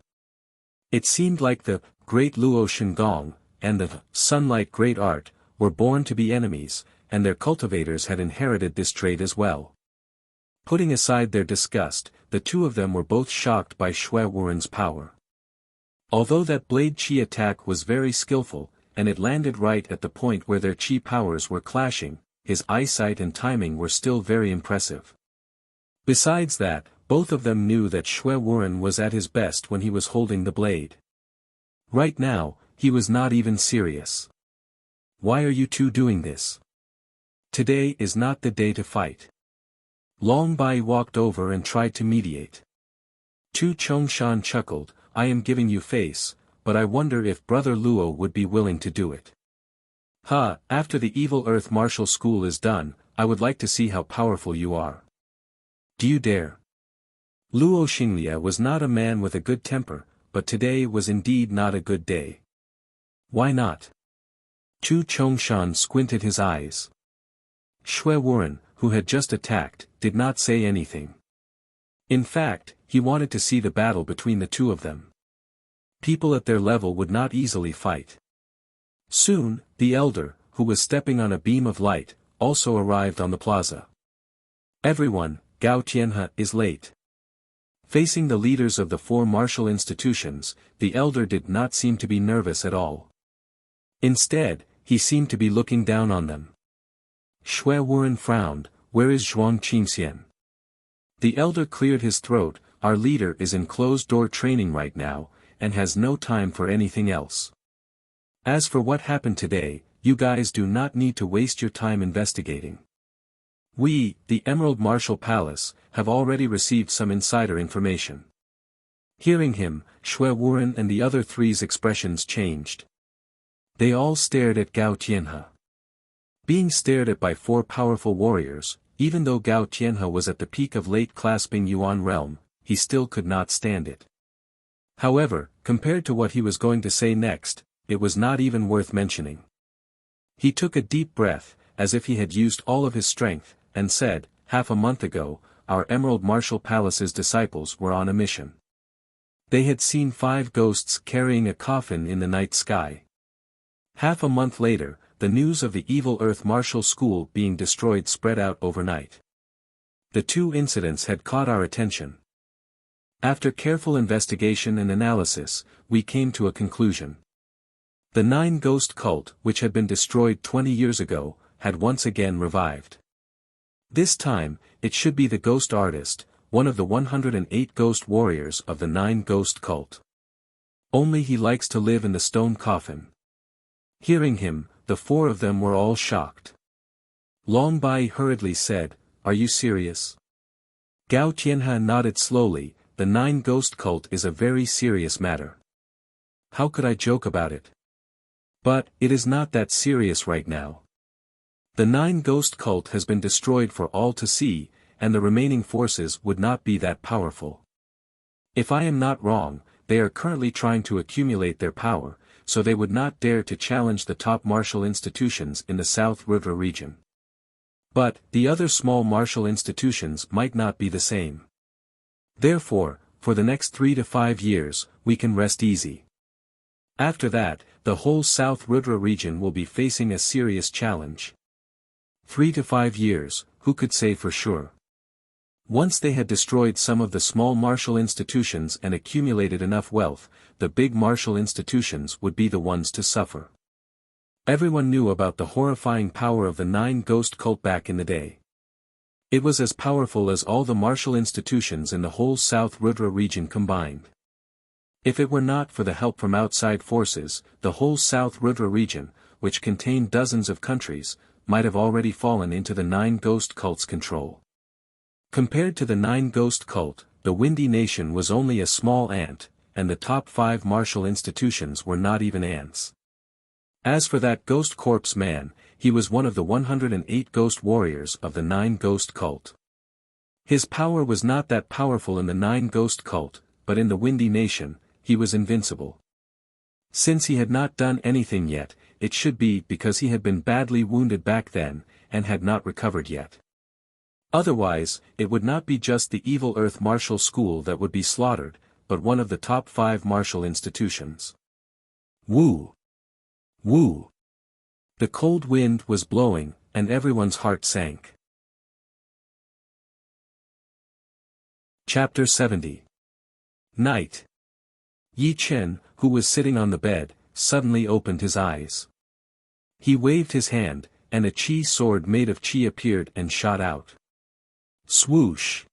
It seemed like the Great Luo Shengong, and the Sunlight Great Art, were born to be enemies, and their cultivators had inherited this trait as well. Putting aside their disgust, the two of them were both shocked by Xue Wuren's power. Although that blade chi attack was very skillful, and it landed right at the point where their chi powers were clashing, his eyesight and timing were still very impressive. Besides that, both of them knew that Xue Wuren was at his best when he was holding the blade. Right now, he was not even serious. Why are you two doing this? Today is not the day to fight. Long Bai walked over and tried to mediate. Tu Chongshan chuckled, I am giving you face, but I wonder if Brother Luo would be willing to do it. After the Evil Earth Martial School is done, I would like to see how powerful you are. Do you dare? Luo Xinglie was not a man with a good temper, but today was indeed not a good day. Why not? Tu Chongshan squinted his eyes. Xue Wuren, who had just attacked, did not say anything. In fact, he wanted to see the battle between the two of them. People at their level would not easily fight. Soon, the elder, who was stepping on a beam of light, also arrived on the plaza. Everyone, Gao Tianhe is late. Facing the leaders of the four martial institutions, the elder did not seem to be nervous at all. Instead, he seemed to be looking down on them. Shui Wuren frowned. Where is Zhuang Qingxian? The elder cleared his throat. Our leader is in closed-door training right now, and has no time for anything else. As for what happened today, you guys do not need to waste your time investigating. We, the Emerald Martial Palace, have already received some insider information. Hearing him, Shui Wuren and the other three's expressions changed. They all stared at Gao Tianhe. Being stared at by four powerful warriors, even though Gao Tianhe was at the peak of late-class Bing Yuan realm, he still could not stand it. However, compared to what he was going to say next, it was not even worth mentioning. He took a deep breath, as if he had used all of his strength, and said, half a month ago, our Emerald Martial Palace's disciples were on a mission. They had seen 5 ghosts carrying a coffin in the night sky. Half a month later, the news of the Evil Earth Martial School being destroyed spread out overnight. The 2 incidents had caught our attention. After careful investigation and analysis, we came to a conclusion. The 9 Ghost cult, which had been destroyed 20 years ago, had once again revived. This time, it should be the Ghost Artist, one of the 108 Ghost Warriors of the 9 Ghost cult. Only he likes to live in the stone coffin. Hearing him, the 4 of them were all shocked. Long Bai hurriedly said, Are you serious? Gao Tianhe nodded slowly. The 9 Ghost cult is a very serious matter. How could I joke about it? But, it is not that serious right now. The 9 Ghost cult has been destroyed for all to see, and the remaining forces would not be that powerful. If I am not wrong, they are currently trying to accumulate their power, so they would not dare to challenge the top martial institutions in the South River region. But, the other small martial institutions might not be the same. Therefore, for the next 3 to 5 years, we can rest easy. After that, the whole South Rudra region will be facing a serious challenge. 3 to 5 years, who could say for sure? Once they had destroyed some of the small martial institutions and accumulated enough wealth, the big martial institutions would be the ones to suffer. Everyone knew about the horrifying power of the 9 Ghost cult back in the day. It was as powerful as all the martial institutions in the whole South Rudra region combined. If it were not for the help from outside forces, the whole South Rudra region, which contained dozens of countries, might have already fallen into the 9 Ghost cult's control. Compared to the 9 Ghost cult, the Windy Nation was only a small ant, and the top 5 martial institutions were not even ants. As for that Ghost Corpse man, he was one of the 108 Ghost Warriors of the 9 Ghost cult. His power was not that powerful in the 9 Ghost cult, but in the Windy Nation, he was invincible. Since he had not done anything yet, it should be because he had been badly wounded back then, and had not recovered yet. Otherwise, it would not be just the Evil Earth Martial School that would be slaughtered, but one of the top 5 martial institutions. Woo! Woo! The cold wind was blowing, and everyone's heart sank. Chapter 70. Night. Yi Chen, who was sitting on the bed, suddenly opened his eyes. He waved his hand, and a qi sword made of qi appeared and shot out. Swoosh!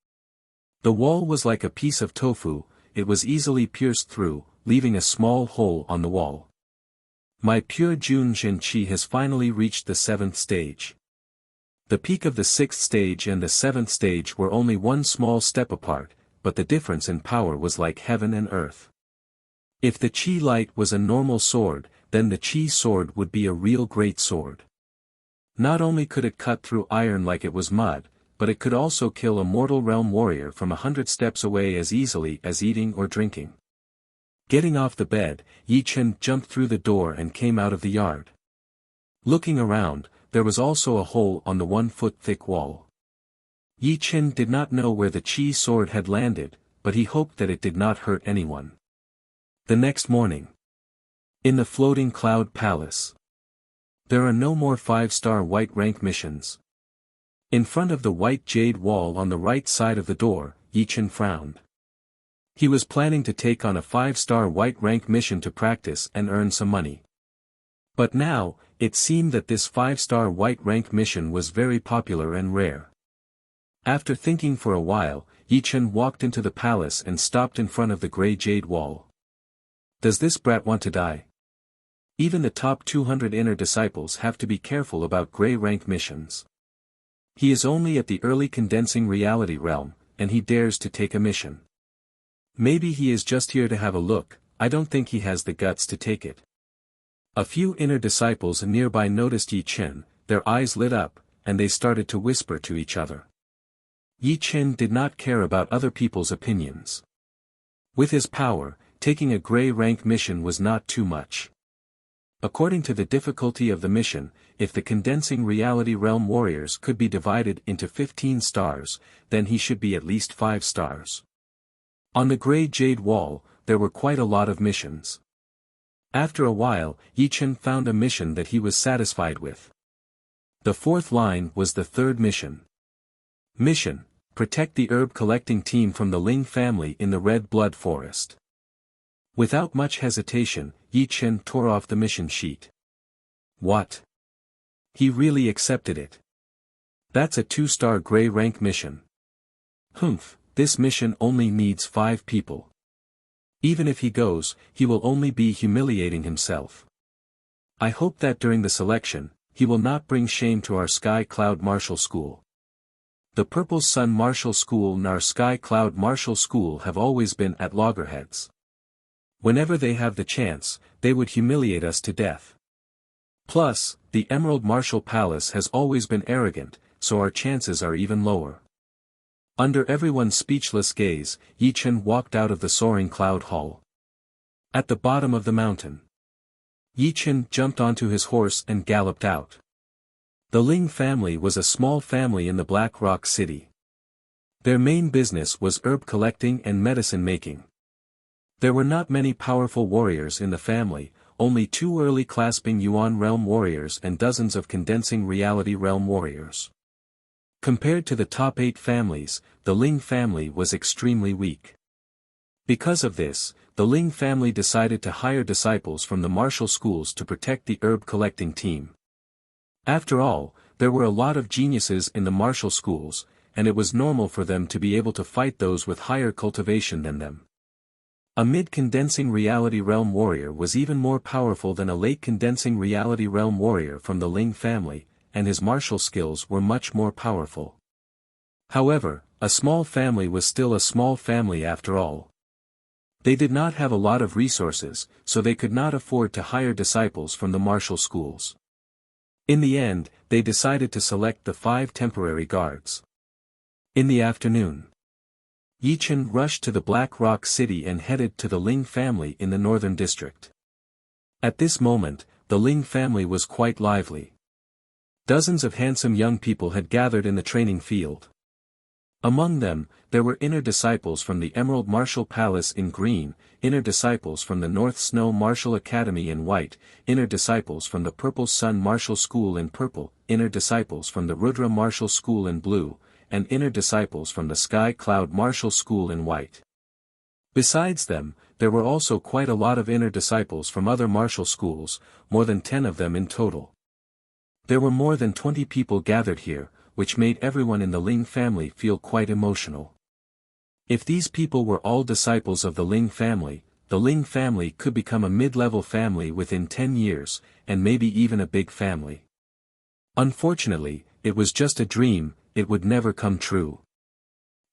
The wall was like a piece of tofu, it was easily pierced through, leaving a small hole on the wall. My pure Jun Jin Qi has finally reached the 7th stage. The peak of the 6th stage and the 7th stage were only one small step apart, but the difference in power was like heaven and earth. If the Qi light was a normal sword, then the Qi sword would be a real great sword. Not only could it cut through iron like it was mud, but it could also kill a mortal realm warrior from 100 steps away as easily as eating or drinking. Getting off the bed, Yi Chen jumped through the door and came out of the yard. Looking around, there was also a hole on the 1-foot-thick wall. Yi Chen did not know where the Qi sword had landed, but he hoped that it did not hurt anyone. The next morning. In the floating cloud palace. There are no more 5-star white rank missions. In front of the white jade wall on the right side of the door, Yichen frowned. He was planning to take on a 5-star white rank mission to practice and earn some money. But now, it seemed that this 5-star white rank mission was very popular and rare. After thinking for a while, Yichen walked into the palace and stopped in front of the grey jade wall. Does this brat want to die? Even the top 200 inner disciples have to be careful about grey rank missions. He is only at the early condensing reality realm, and he dares to take a mission. Maybe he is just here to have a look. I don't think he has the guts to take it. A few inner disciples nearby noticed Yi Chen, their eyes lit up, and they started to whisper to each other. Yi Chen did not care about other people's opinions. With his power, taking a grey rank mission was not too much. According to the difficulty of the mission, if the condensing reality realm warriors could be divided into 15 stars, then he should be at least 5 stars. On the grey jade wall, there were quite a lot of missions. After a while, Yichen found a mission that he was satisfied with. The fourth line was the third mission. Mission: protect the herb collecting team from the Ling family in the Red Blood Forest. Without much hesitation, Yichen tore off the mission sheet. What? He really accepted it. That's a 2-star grey rank mission. Humph, this mission only needs 5 people. Even if he goes, he will only be humiliating himself. I hope that during the selection, he will not bring shame to our Sky Cloud Martial School. The Purple Sun Martial School and our Sky Cloud Martial School have always been at loggerheads. Whenever they have the chance, they would humiliate us to death. Plus, the Emerald Martial Palace has always been arrogant, so our chances are even lower. Under everyone's speechless gaze, Yichen walked out of the soaring cloud hall. At the bottom of the mountain, Yichen jumped onto his horse and galloped out. The Ling family was a small family in the Black Rock City. Their main business was herb collecting and medicine making. There were not many powerful warriors in the family, only 2 early clasping Yuan realm warriors and dozens of condensing reality realm warriors. Compared to the top 8 families, the Ling family was extremely weak. Because of this, the Ling family decided to hire disciples from the martial schools to protect the herb collecting team. After all, there were a lot of geniuses in the martial schools, and it was normal for them to be able to fight those with higher cultivation than them. A mid-condensing reality realm warrior was even more powerful than a late-condensing reality realm warrior from the Ling family, and his martial skills were much more powerful. However, a small family was still a small family after all. They did not have a lot of resources, so they could not afford to hire disciples from the martial schools. In the end, they decided to select the 5 temporary guards. In the afternoon, Yichen rushed to the Black Rock City and headed to the Ling family in the northern district. At this moment, the Ling family was quite lively. Dozens of handsome young people had gathered in the training field. Among them, there were inner disciples from the Emerald Martial Palace in green, inner disciples from the North Snow Martial Academy in white, inner disciples from the Purple Sun Martial School in purple, inner disciples from the Rudra Martial School in blue, and inner disciples from the Sky Cloud Martial School in white. Besides them, there were also quite a lot of inner disciples from other martial schools, more than 10 of them in total. There were more than 20 people gathered here, which made everyone in the Ling family feel quite emotional. If these people were all disciples of the Ling family could become a mid-level family within 10 years, and maybe even a big family. Unfortunately, it was just a dream. It would never come true.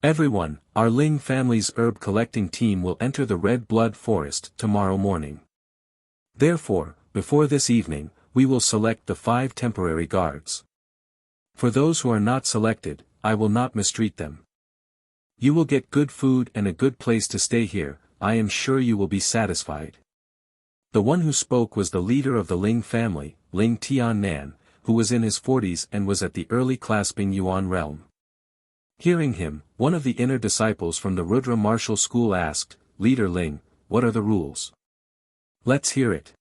Everyone, our Ling family's herb collecting team will enter the Red Blood Forest tomorrow morning. Therefore, before this evening, we will select the 5 temporary guards. For those who are not selected, I will not mistreat them. You will get good food and a good place to stay here. I am sure you will be satisfied. The one who spoke was the leader of the Ling family, Ling Tiannan, who was in his 40s and was at the early clasping Yuan realm. Hearing him, one of the inner disciples from the Rudra Martial School asked, "Leader Ling, what are the rules?" Let's hear it.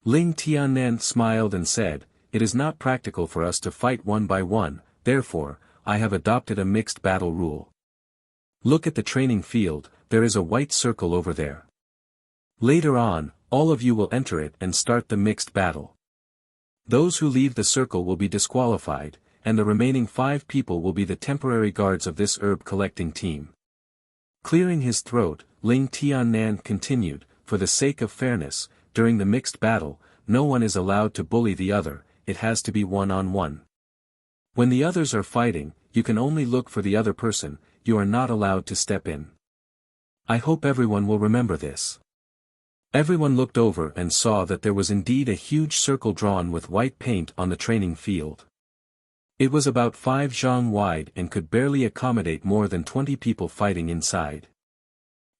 Ling Tiannan smiled and said, "It is not practical for us to fight one by one, therefore, I have adopted a mixed battle rule. Look at the training field, there is a white circle over there. Later on, all of you will enter it and start the mixed battle. Those who leave the circle will be disqualified, and the remaining 5 people will be the temporary guards of this herb collecting team." Clearing his throat, Ling Tiannan continued, "For the sake of fairness, during the mixed battle, no one is allowed to bully the other, it has to be one-on-one. When the others are fighting, you can only look for the other person, you are not allowed to step in. I hope everyone will remember this." Everyone looked over and saw that there was indeed a huge circle drawn with white paint on the training field. It was about 5 zhang wide and could barely accommodate more than 20 people fighting inside.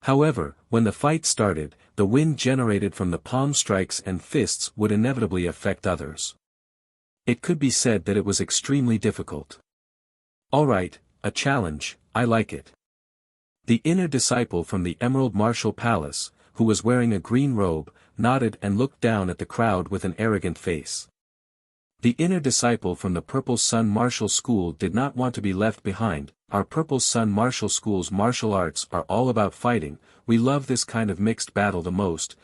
However, when the fight started, the wind generated from the palm strikes and fists would inevitably affect others. It could be said that it was extremely difficult. Alright, a challenge, I like it. The inner disciple from the Emerald Martial Palace, who was wearing a green robe, nodded and looked down at the crowd with an arrogant face. The inner disciple from the Purple Sun Martial School did not want to be left behind. "Our Purple Sun Martial School's martial arts are all about fighting, we love this kind of mixed battle the most."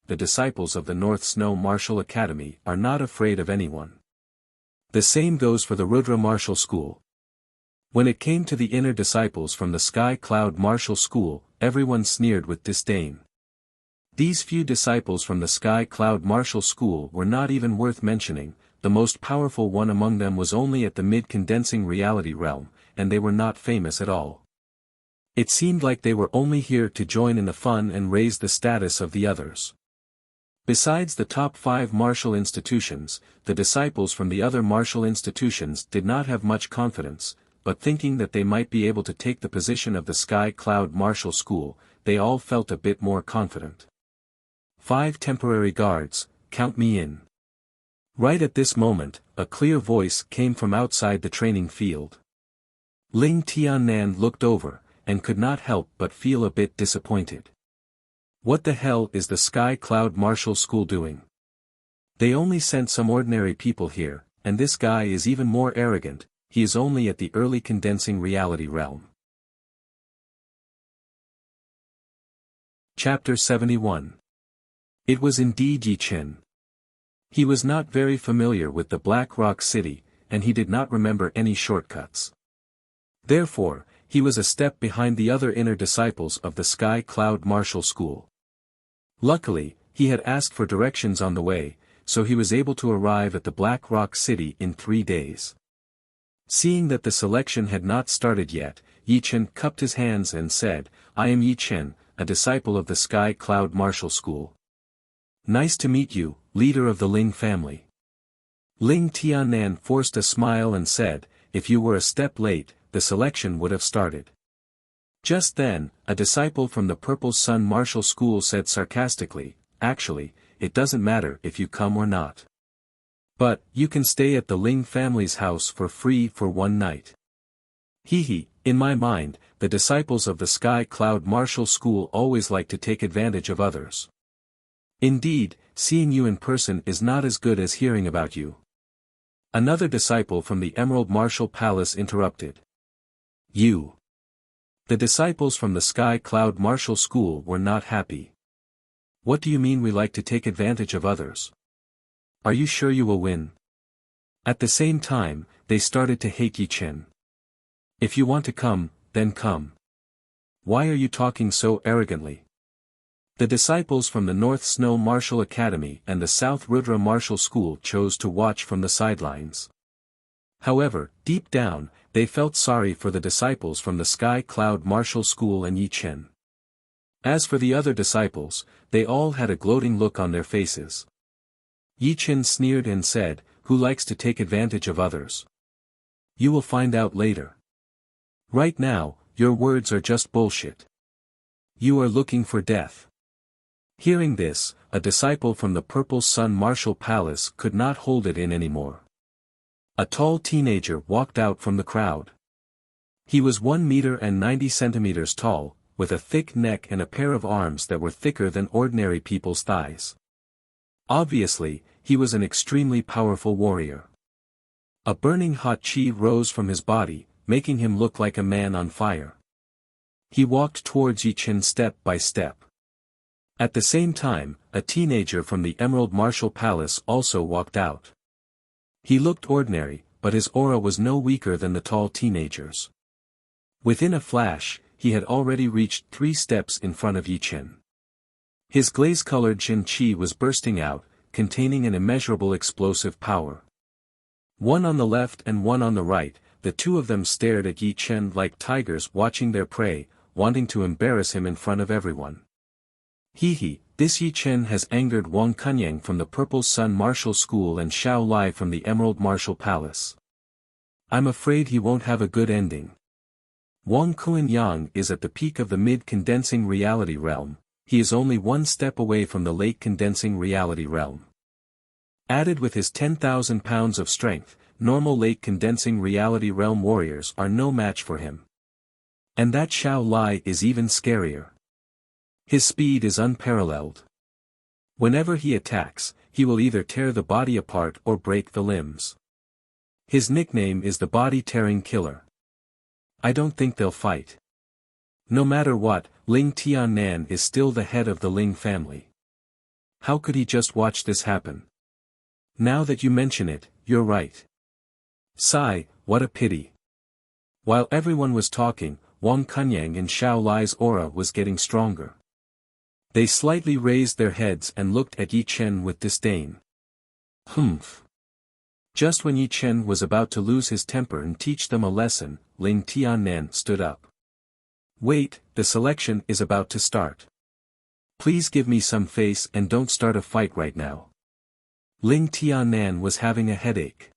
The disciples of the North Snow Martial Academy are not afraid of anyone. The same goes for the Rudra Martial School. When it came to the inner disciples from the Sky Cloud Martial School, everyone sneered with disdain. These few disciples from the Sky Cloud Martial School were not even worth mentioning. The most powerful one among them was only at the mid-condensing reality realm, and they were not famous at all. It seemed like they were only here to join in the fun and raise the status of the others. Besides the top 5 martial institutions, the disciples from the other martial institutions did not have much confidence, but thinking that they might be able to take the position of the Sky Cloud Martial School, they all felt a bit more confident. 5 temporary guards, count me in. Right at this moment, a clear voice came from outside the training field. Ling Tiannan looked over, and could not help but feel a bit disappointed. What the hell is the Sky Cloud Martial School doing? They only sent some ordinary people here, and this guy is even more arrogant, he is only at the early condensing reality realm. Chapter 71. It was indeed Yi Chen. He was not very familiar with the Black Rock City, and he did not remember any shortcuts. Therefore, he was a step behind the other inner disciples of the Sky Cloud Martial School. Luckily, he had asked for directions on the way, so he was able to arrive at the Black Rock City in 3 days. Seeing that the selection had not started yet, Yi Chen cupped his hands and said, "I am Yi Chen, a disciple of the Sky Cloud Martial School. Nice to meet you, leader of the Ling family." Ling Tiannan forced a smile and said, "If you were a step late, the selection would have started." Just then, a disciple from the Purple Sun Martial School said sarcastically, "Actually, it doesn't matter if you come or not. But, you can stay at the Ling family's house for free for 1 night. Hee, in my mind, the disciples of the Sky Cloud Martial School always like to take advantage of others. Indeed, seeing you in person is not as good as hearing about you." Another disciple from the Emerald Martial Palace interrupted. "You." The disciples from the Sky Cloud Martial School were not happy. "What do you mean we like to take advantage of others? Are you sure you will win?" At the same time, they started to hate Yi Chen. "If you want to come, then come. Why are you talking so arrogantly?" The disciples from the North Snow Martial Academy and the South Rudra Martial School chose to watch from the sidelines. However, deep down, they felt sorry for the disciples from the Sky Cloud Martial School and Yi Chen. As for the other disciples, they all had a gloating look on their faces. Yi Chen sneered and said, "Who likes to take advantage of others? You will find out later. Right now, your words are just bullshit. You are looking for death." Hearing this, a disciple from the Purple Sun Martial Palace could not hold it in anymore. A tall teenager walked out from the crowd. He was 1 meter and 90 centimeters tall, with a thick neck and a pair of arms that were thicker than ordinary people's thighs. Obviously, he was an extremely powerful warrior. A burning hot chi rose from his body, making him look like a man on fire. He walked towards Yi Chen step by step. At the same time, a teenager from the Emerald Martial Palace also walked out. He looked ordinary, but his aura was no weaker than the tall teenagers. Within a flash, he had already reached 3 steps in front of Yi Chen. His glaze-colored Jin Qi was bursting out, containing an immeasurable explosive power. One on the left and one on the right, the two of them stared at Yi Chen like tigers watching their prey, wanting to embarrass him in front of everyone. This Yi Chen has angered Wang Kunyang from the Purple Sun Martial School and Xiao Lai from the Emerald Martial Palace. I'm afraid he won't have a good ending. Wang Kunyang is at the peak of the mid-condensing reality realm. He is only 1 step away from the late condensing reality realm. Added with his 10,000 pounds of strength, normal late condensing reality realm warriors are no match for him. And that Xiao Lai is even scarier. His speed is unparalleled. Whenever he attacks, he will either tear the body apart or break the limbs. His nickname is the Body-Tearing Killer. I don't think they'll fight. No matter what, Ling Tiannan is still the head of the Ling family. How could he just watch this happen? Now that you mention it, you're right. Sigh, what a pity. While everyone was talking, Wang Kunyang and Xiao Lai's aura was getting stronger. They slightly raised their heads and looked at Yi Chen with disdain. Humph. Just when Yi Chen was about to lose his temper and teach them a lesson, Ling Tiannan stood up. Wait, the selection is about to start. Please give me some face and don't start a fight right now. Ling Tiannan was having a headache.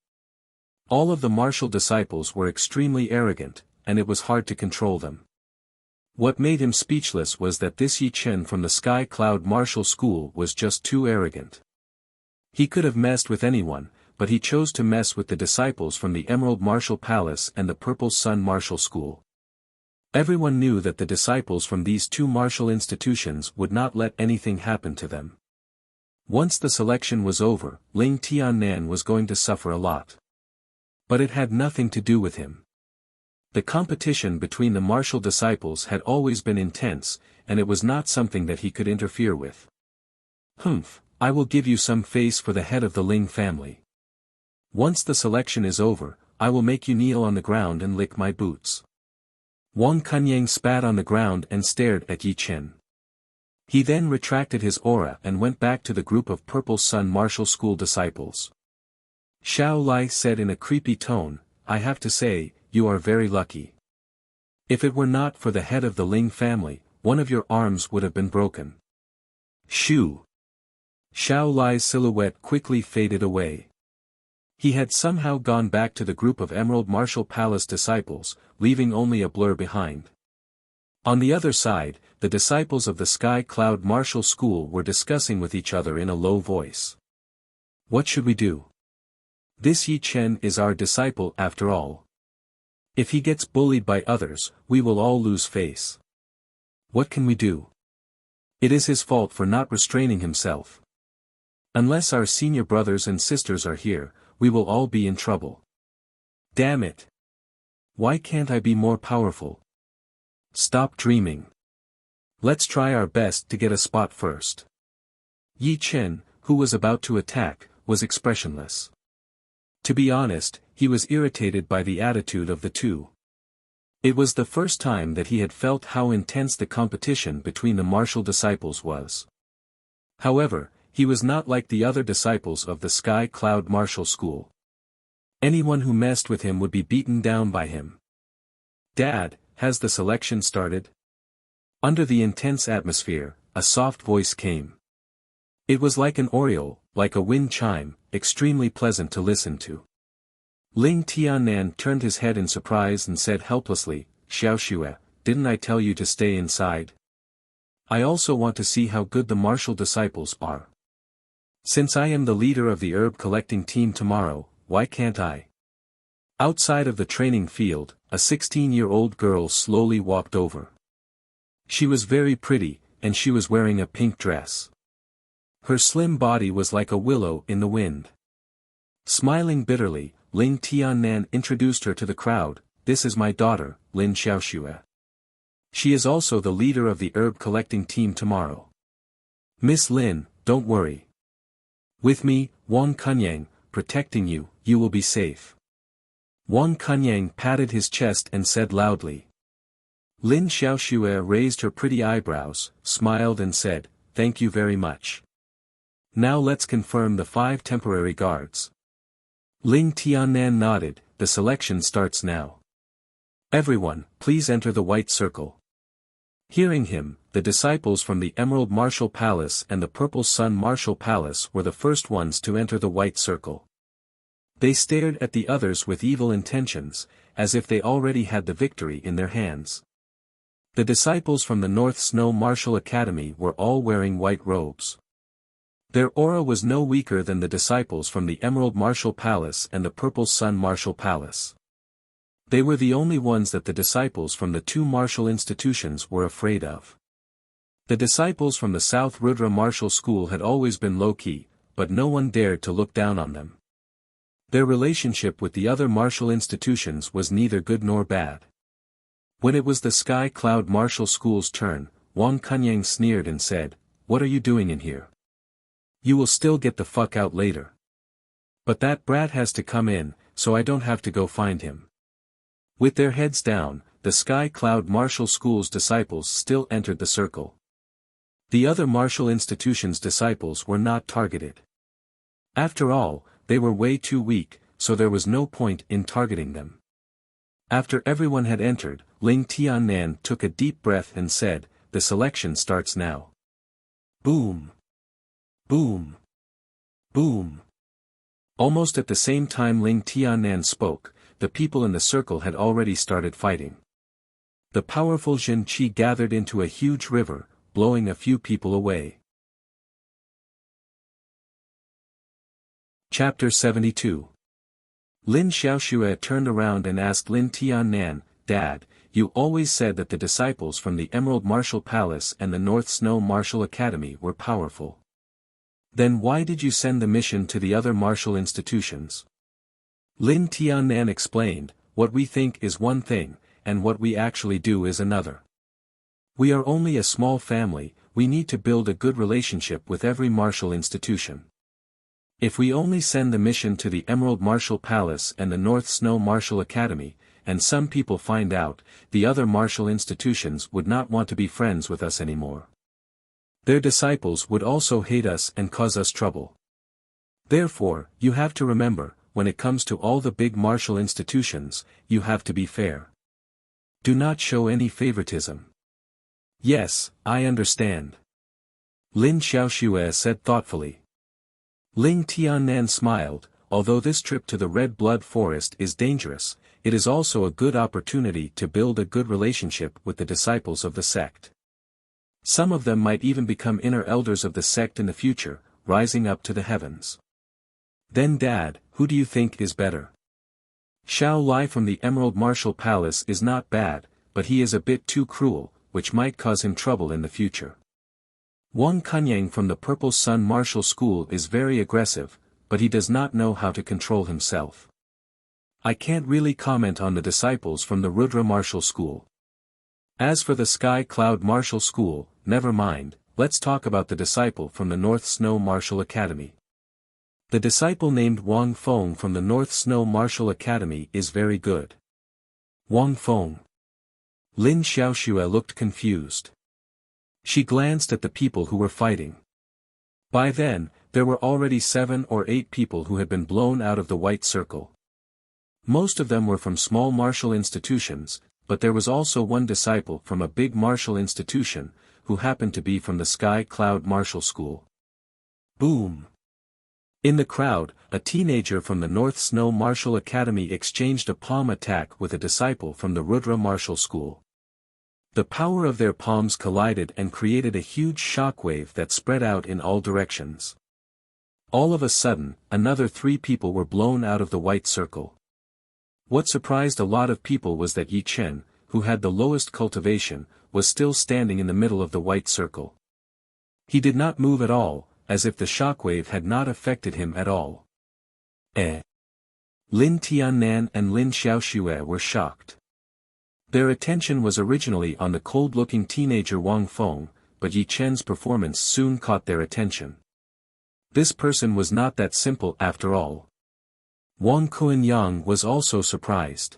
All of the martial disciples were extremely arrogant, and it was hard to control them. What made him speechless was that this Yi Chen from the Sky Cloud Martial School was just too arrogant. He could have messed with anyone, but he chose to mess with the disciples from the Emerald Martial Palace and the Purple Sun Martial School. Everyone knew that the disciples from these 2 martial institutions would not let anything happen to them. Once the selection was over, Ling Tiannan was going to suffer a lot. But it had nothing to do with him. The competition between the martial disciples had always been intense, and it was not something that he could interfere with. Humph, I will give you some face for the head of the Ling family. Once the selection is over, I will make you kneel on the ground and lick my boots. Wang Kunyang spat on the ground and stared at Yi Chen. He then retracted his aura and went back to the group of Purple Sun Martial School disciples. Xiao Lai said in a creepy tone, I have to say, you are very lucky. If it were not for the head of the Ling family, one of your arms would have been broken. Shoo! Xiao Lai's silhouette quickly faded away. He had somehow gone back to the group of Emerald Martial Palace disciples, leaving only a blur behind. On the other side, the disciples of the Sky Cloud Martial School were discussing with each other in a low voice. What should we do? This Yi Chen is our disciple after all. If he gets bullied by others, we will all lose face. What can we do? It is his fault for not restraining himself. Unless our senior brothers and sisters are here, we will all be in trouble. Damn it! Why can't I be more powerful? Stop dreaming. Let's try our best to get a spot first. Yi Chen, who was about to attack, was expressionless. To be honest, he was irritated by the attitude of the two. It was the first time that he had felt how intense the competition between the martial disciples was. However, he was not like the other disciples of the Sky Cloud Martial School. Anyone who messed with him would be beaten down by him. Dad, has the selection started? Under the intense atmosphere, a soft voice came. It was like an oriole, like a wind chime, extremely pleasant to listen to. Ling Tiannan turned his head in surprise and said helplessly, Xiaoxue, didn't I tell you to stay inside? I also want to see how good the martial disciples are. Since I am the leader of the herb collecting team tomorrow, why can't I? Outside of the training field, a 16-year-old girl slowly walked over. She was very pretty, and she was wearing a pink dress. Her slim body was like a willow in the wind. Smiling bitterly, Ling Tiannan introduced her to the crowd. "This is my daughter, Lin Xiaoxue. She is also the leader of the herb collecting team tomorrow. Miss Lin, don't worry. With me, Wang Kunyang, protecting you, you will be safe." Wang Kunyang patted his chest and said loudly. Lin Xiaoxue raised her pretty eyebrows, smiled and said, "Thank you very much. Now let's confirm the 5 temporary guards." Ling Tiannan nodded. "The selection starts now. Everyone, please enter the white circle." Hearing him, the disciples from the Emerald Martial Palace and the Purple Sun Martial Palace were the first ones to enter the white circle. They stared at the others with evil intentions, as if they already had the victory in their hands. The disciples from the North Snow Martial Academy were all wearing white robes. Their aura was no weaker than the disciples from the Emerald Martial Palace and the Purple Sun Martial Palace. They were the only ones that the disciples from the 2 martial institutions were afraid of. The disciples from the South Rudra Martial School had always been low-key, but no one dared to look down on them. Their relationship with the other martial institutions was neither good nor bad. When it was the Sky Cloud Martial School's turn, Wang Kunyang sneered and said, "What are you doing in here? You will still get the fuck out later. But that brat has to come in, so I don't have to go find him." With their heads down, the Sky Cloud Martial School's disciples still entered the circle. The other martial institutions' disciples were not targeted. After all, they were way too weak, so there was no point in targeting them. After everyone had entered, Ling Tiannan took a deep breath and said, "The selection starts now." Boom! Boom! Boom! Almost at the same time Ling Tiannan spoke, the people in the circle had already started fighting. The powerful Jin Qi gathered into a huge river, blowing a few people away. Chapter 72. Lin Xiaoxue turned around and asked Lin Tiannan, "Dad, you always said that the disciples from the Emerald Martial Palace and the North Snow Martial Academy were powerful. Then why did you send the mission to the other martial institutions?" Lin Tiannan explained, "What we think is one thing, and what we actually do is another. We are only a small family, we need to build a good relationship with every martial institution. If we only send the mission to the Emerald Martial Palace and the North Snow Martial Academy, and some people find out, the other martial institutions would not want to be friends with us anymore. Their disciples would also hate us and cause us trouble. Therefore, you have to remember, when it comes to all the big martial institutions, you have to be fair. Do not show any favoritism." "Yes, I understand," Lin Xiaoxue said thoughtfully. Ling Tiannan smiled. "Although this trip to the Red Blood Forest is dangerous, it is also a good opportunity to build a good relationship with the disciples of the sect. Some of them might even become inner elders of the sect in the future, rising up to the heavens. Then Dad, who do you think is better? Xiao Lai from the Emerald Martial Palace is not bad, but he is a bit too cruel, which might cause him trouble in the future. Wang Kunyang from the Purple Sun Martial School is very aggressive, but he does not know how to control himself. I can't really comment on the disciples from the Rudra Martial School. As for the Sky Cloud Martial School, never mind, let's talk about the disciple from the North Snow Martial Academy. The disciple named Wang Feng from the North Snow Martial Academy is very good." Wang Feng. Lin Xiaoxue looked confused. She glanced at the people who were fighting. By then, there were already 7 or 8 people who had been blown out of the white circle. Most of them were from small martial institutions, but there was also one disciple from a big martial institution, who happened to be from the Sky Cloud Martial School. Boom! In the crowd, a teenager from the North Snow Martial Academy exchanged a palm attack with a disciple from the Rudra Martial School. The power of their palms collided and created a huge shockwave that spread out in all directions. All of a sudden, another 3 people were blown out of the white circle. What surprised a lot of people was that Yi Chen, who had the lowest cultivation, was still standing in the middle of the white circle. He did not move at all, as if the shockwave had not affected him at all. Lin Tiannan and Lin Xiaoxue were shocked. Their attention was originally on the cold-looking teenager Wang Feng, but Yi Chen's performance soon caught their attention. This person was not that simple after all. Wang Kuan-yang was also surprised.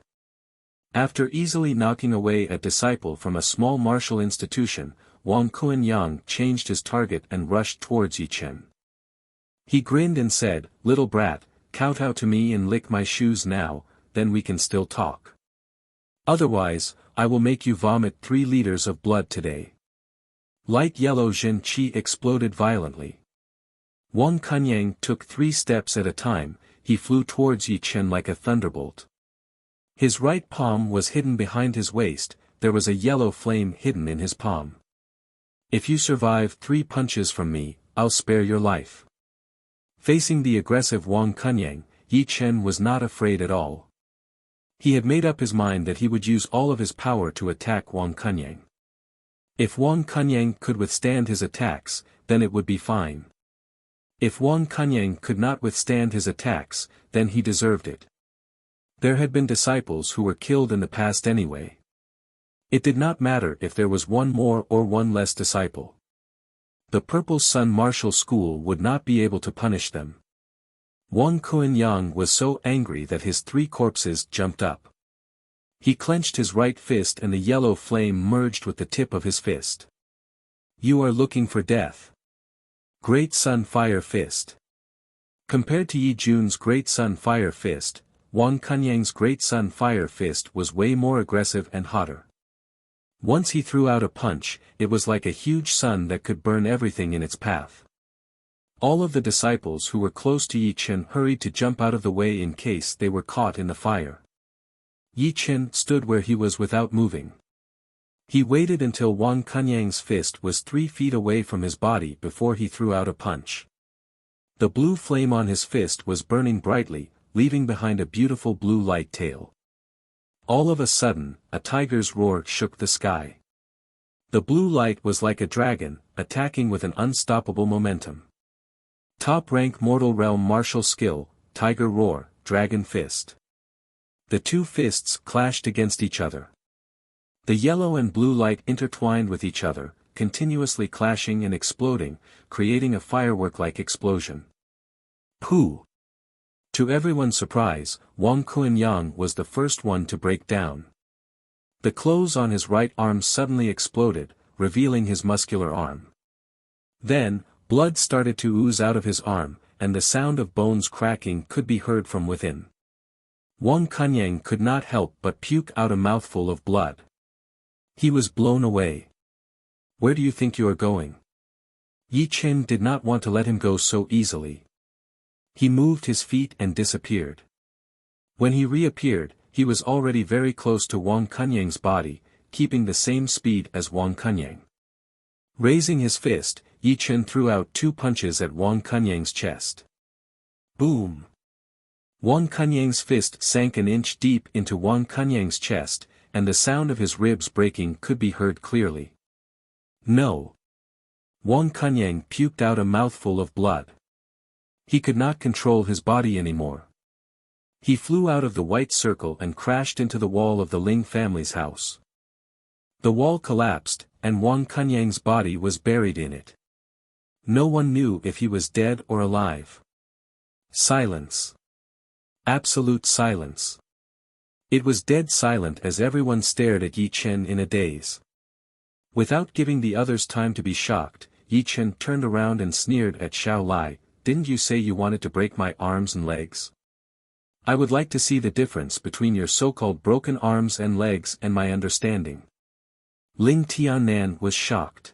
After easily knocking away a disciple from a small martial institution, Wang Kuan-yang changed his target and rushed towards Yi Chen. He grinned and said, "Little brat, kowtow to me and lick my shoes now, then we can still talk. Otherwise, I will make you vomit 3 liters of blood today." Light yellow Jin Qi exploded violently. Wang Kunyang took 3 steps at a time, he flew towards Yi Chen like a thunderbolt. His right palm was hidden behind his waist, there was a yellow flame hidden in his palm. "If you survive 3 punches from me, I'll spare your life." Facing the aggressive Wang Kunyang, Yi Chen was not afraid at all. He had made up his mind that he would use all of his power to attack Wang Kunyang. If Wang Kunyang could withstand his attacks, then it would be fine. If Wang Kunyang could not withstand his attacks, then he deserved it. There had been disciples who were killed in the past anyway. It did not matter if there was one more or one less disciple. The Purple Sun Martial School would not be able to punish them. Wang Kuan-yang was so angry that his 3 corpses jumped up. He clenched his right fist and the yellow flame merged with the tip of his fist. "You are looking for death." Great Sun Fire Fist. Compared to Yi Jun's Great Sun Fire Fist, Wang Kunyang's Great Sun Fire Fist was way more aggressive and hotter. Once he threw out a punch, it was like a huge sun that could burn everything in its path. All of the disciples who were close to Yi Chen hurried to jump out of the way in case they were caught in the fire. Yi Chen stood where he was without moving. He waited until Wang Kunyang's fist was 3 feet away from his body before he threw out a punch. The blue flame on his fist was burning brightly, leaving behind a beautiful blue light tail. All of a sudden, a tiger's roar shook the sky. The blue light was like a dragon, attacking with an unstoppable momentum. Top-rank Mortal Realm martial skill, Tiger Roar, Dragon Fist. The 2 fists clashed against each other. The yellow and blue light intertwined with each other, continuously clashing and exploding, creating a firework-like explosion. Pooh! To everyone's surprise, Wang Kuan-yang was the first one to break down. The clothes on his right arm suddenly exploded, revealing his muscular arm. Then, blood started to ooze out of his arm, and the sound of bones cracking could be heard from within. Wang Kunyang could not help but puke out a mouthful of blood. He was blown away. "Where do you think you are going?" Yi Chen did not want to let him go so easily. He moved his feet and disappeared. When he reappeared, he was already very close to Wang Kunyang's body, keeping the same speed as Wang Kunyang. Raising his fist, Yi Chen threw out 2 punches at Wang Kunyang's chest. Boom! Wang Kunyang's fist sank an inch deep into Wang Kunyang's chest, and the sound of his ribs breaking could be heard clearly. No! Wang Kunyang puked out a mouthful of blood. He could not control his body anymore. He flew out of the white circle and crashed into the wall of the Ling family's house. The wall collapsed, and Wang Kunyang's body was buried in it. No one knew if he was dead or alive. Silence. Absolute silence. It was dead silent as everyone stared at Yi Chen in a daze. Without giving the others time to be shocked, Yi Chen turned around and sneered at Xiao Lai. "Didn't you say you wanted to break my arms and legs? I would like to see the difference between your so-called broken arms and legs and my understanding." Ling Tiannan was shocked.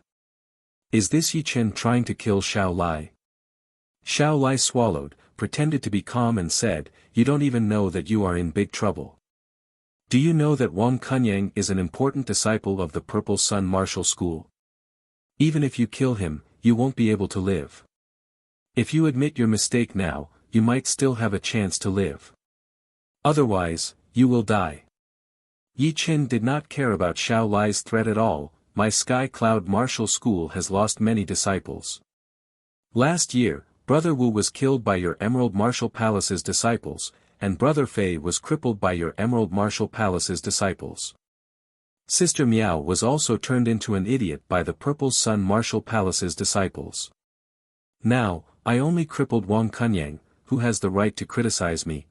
Is this Yi Chen trying to kill Xiao Lai? Xiao Lai swallowed, pretended to be calm and said, "You don't even know that you are in big trouble. Do you know that Wang Kunyang is an important disciple of the Purple Sun Martial School? Even if you kill him, you won't be able to live. If you admit your mistake now, you might still have a chance to live. Otherwise, you will die." Yi Chen did not care about Xiao Lai's threat at all. My Sky Cloud Martial School has lost many disciples. Last year, Brother Wu was killed by your Emerald Martial Palace's disciples, and Brother Fei was crippled by your Emerald Martial Palace's disciples. Sister Miao was also turned into an idiot by the Purple Sun Martial Palace's disciples. Now, I only crippled Wang Kunyang, who has the right to criticize me.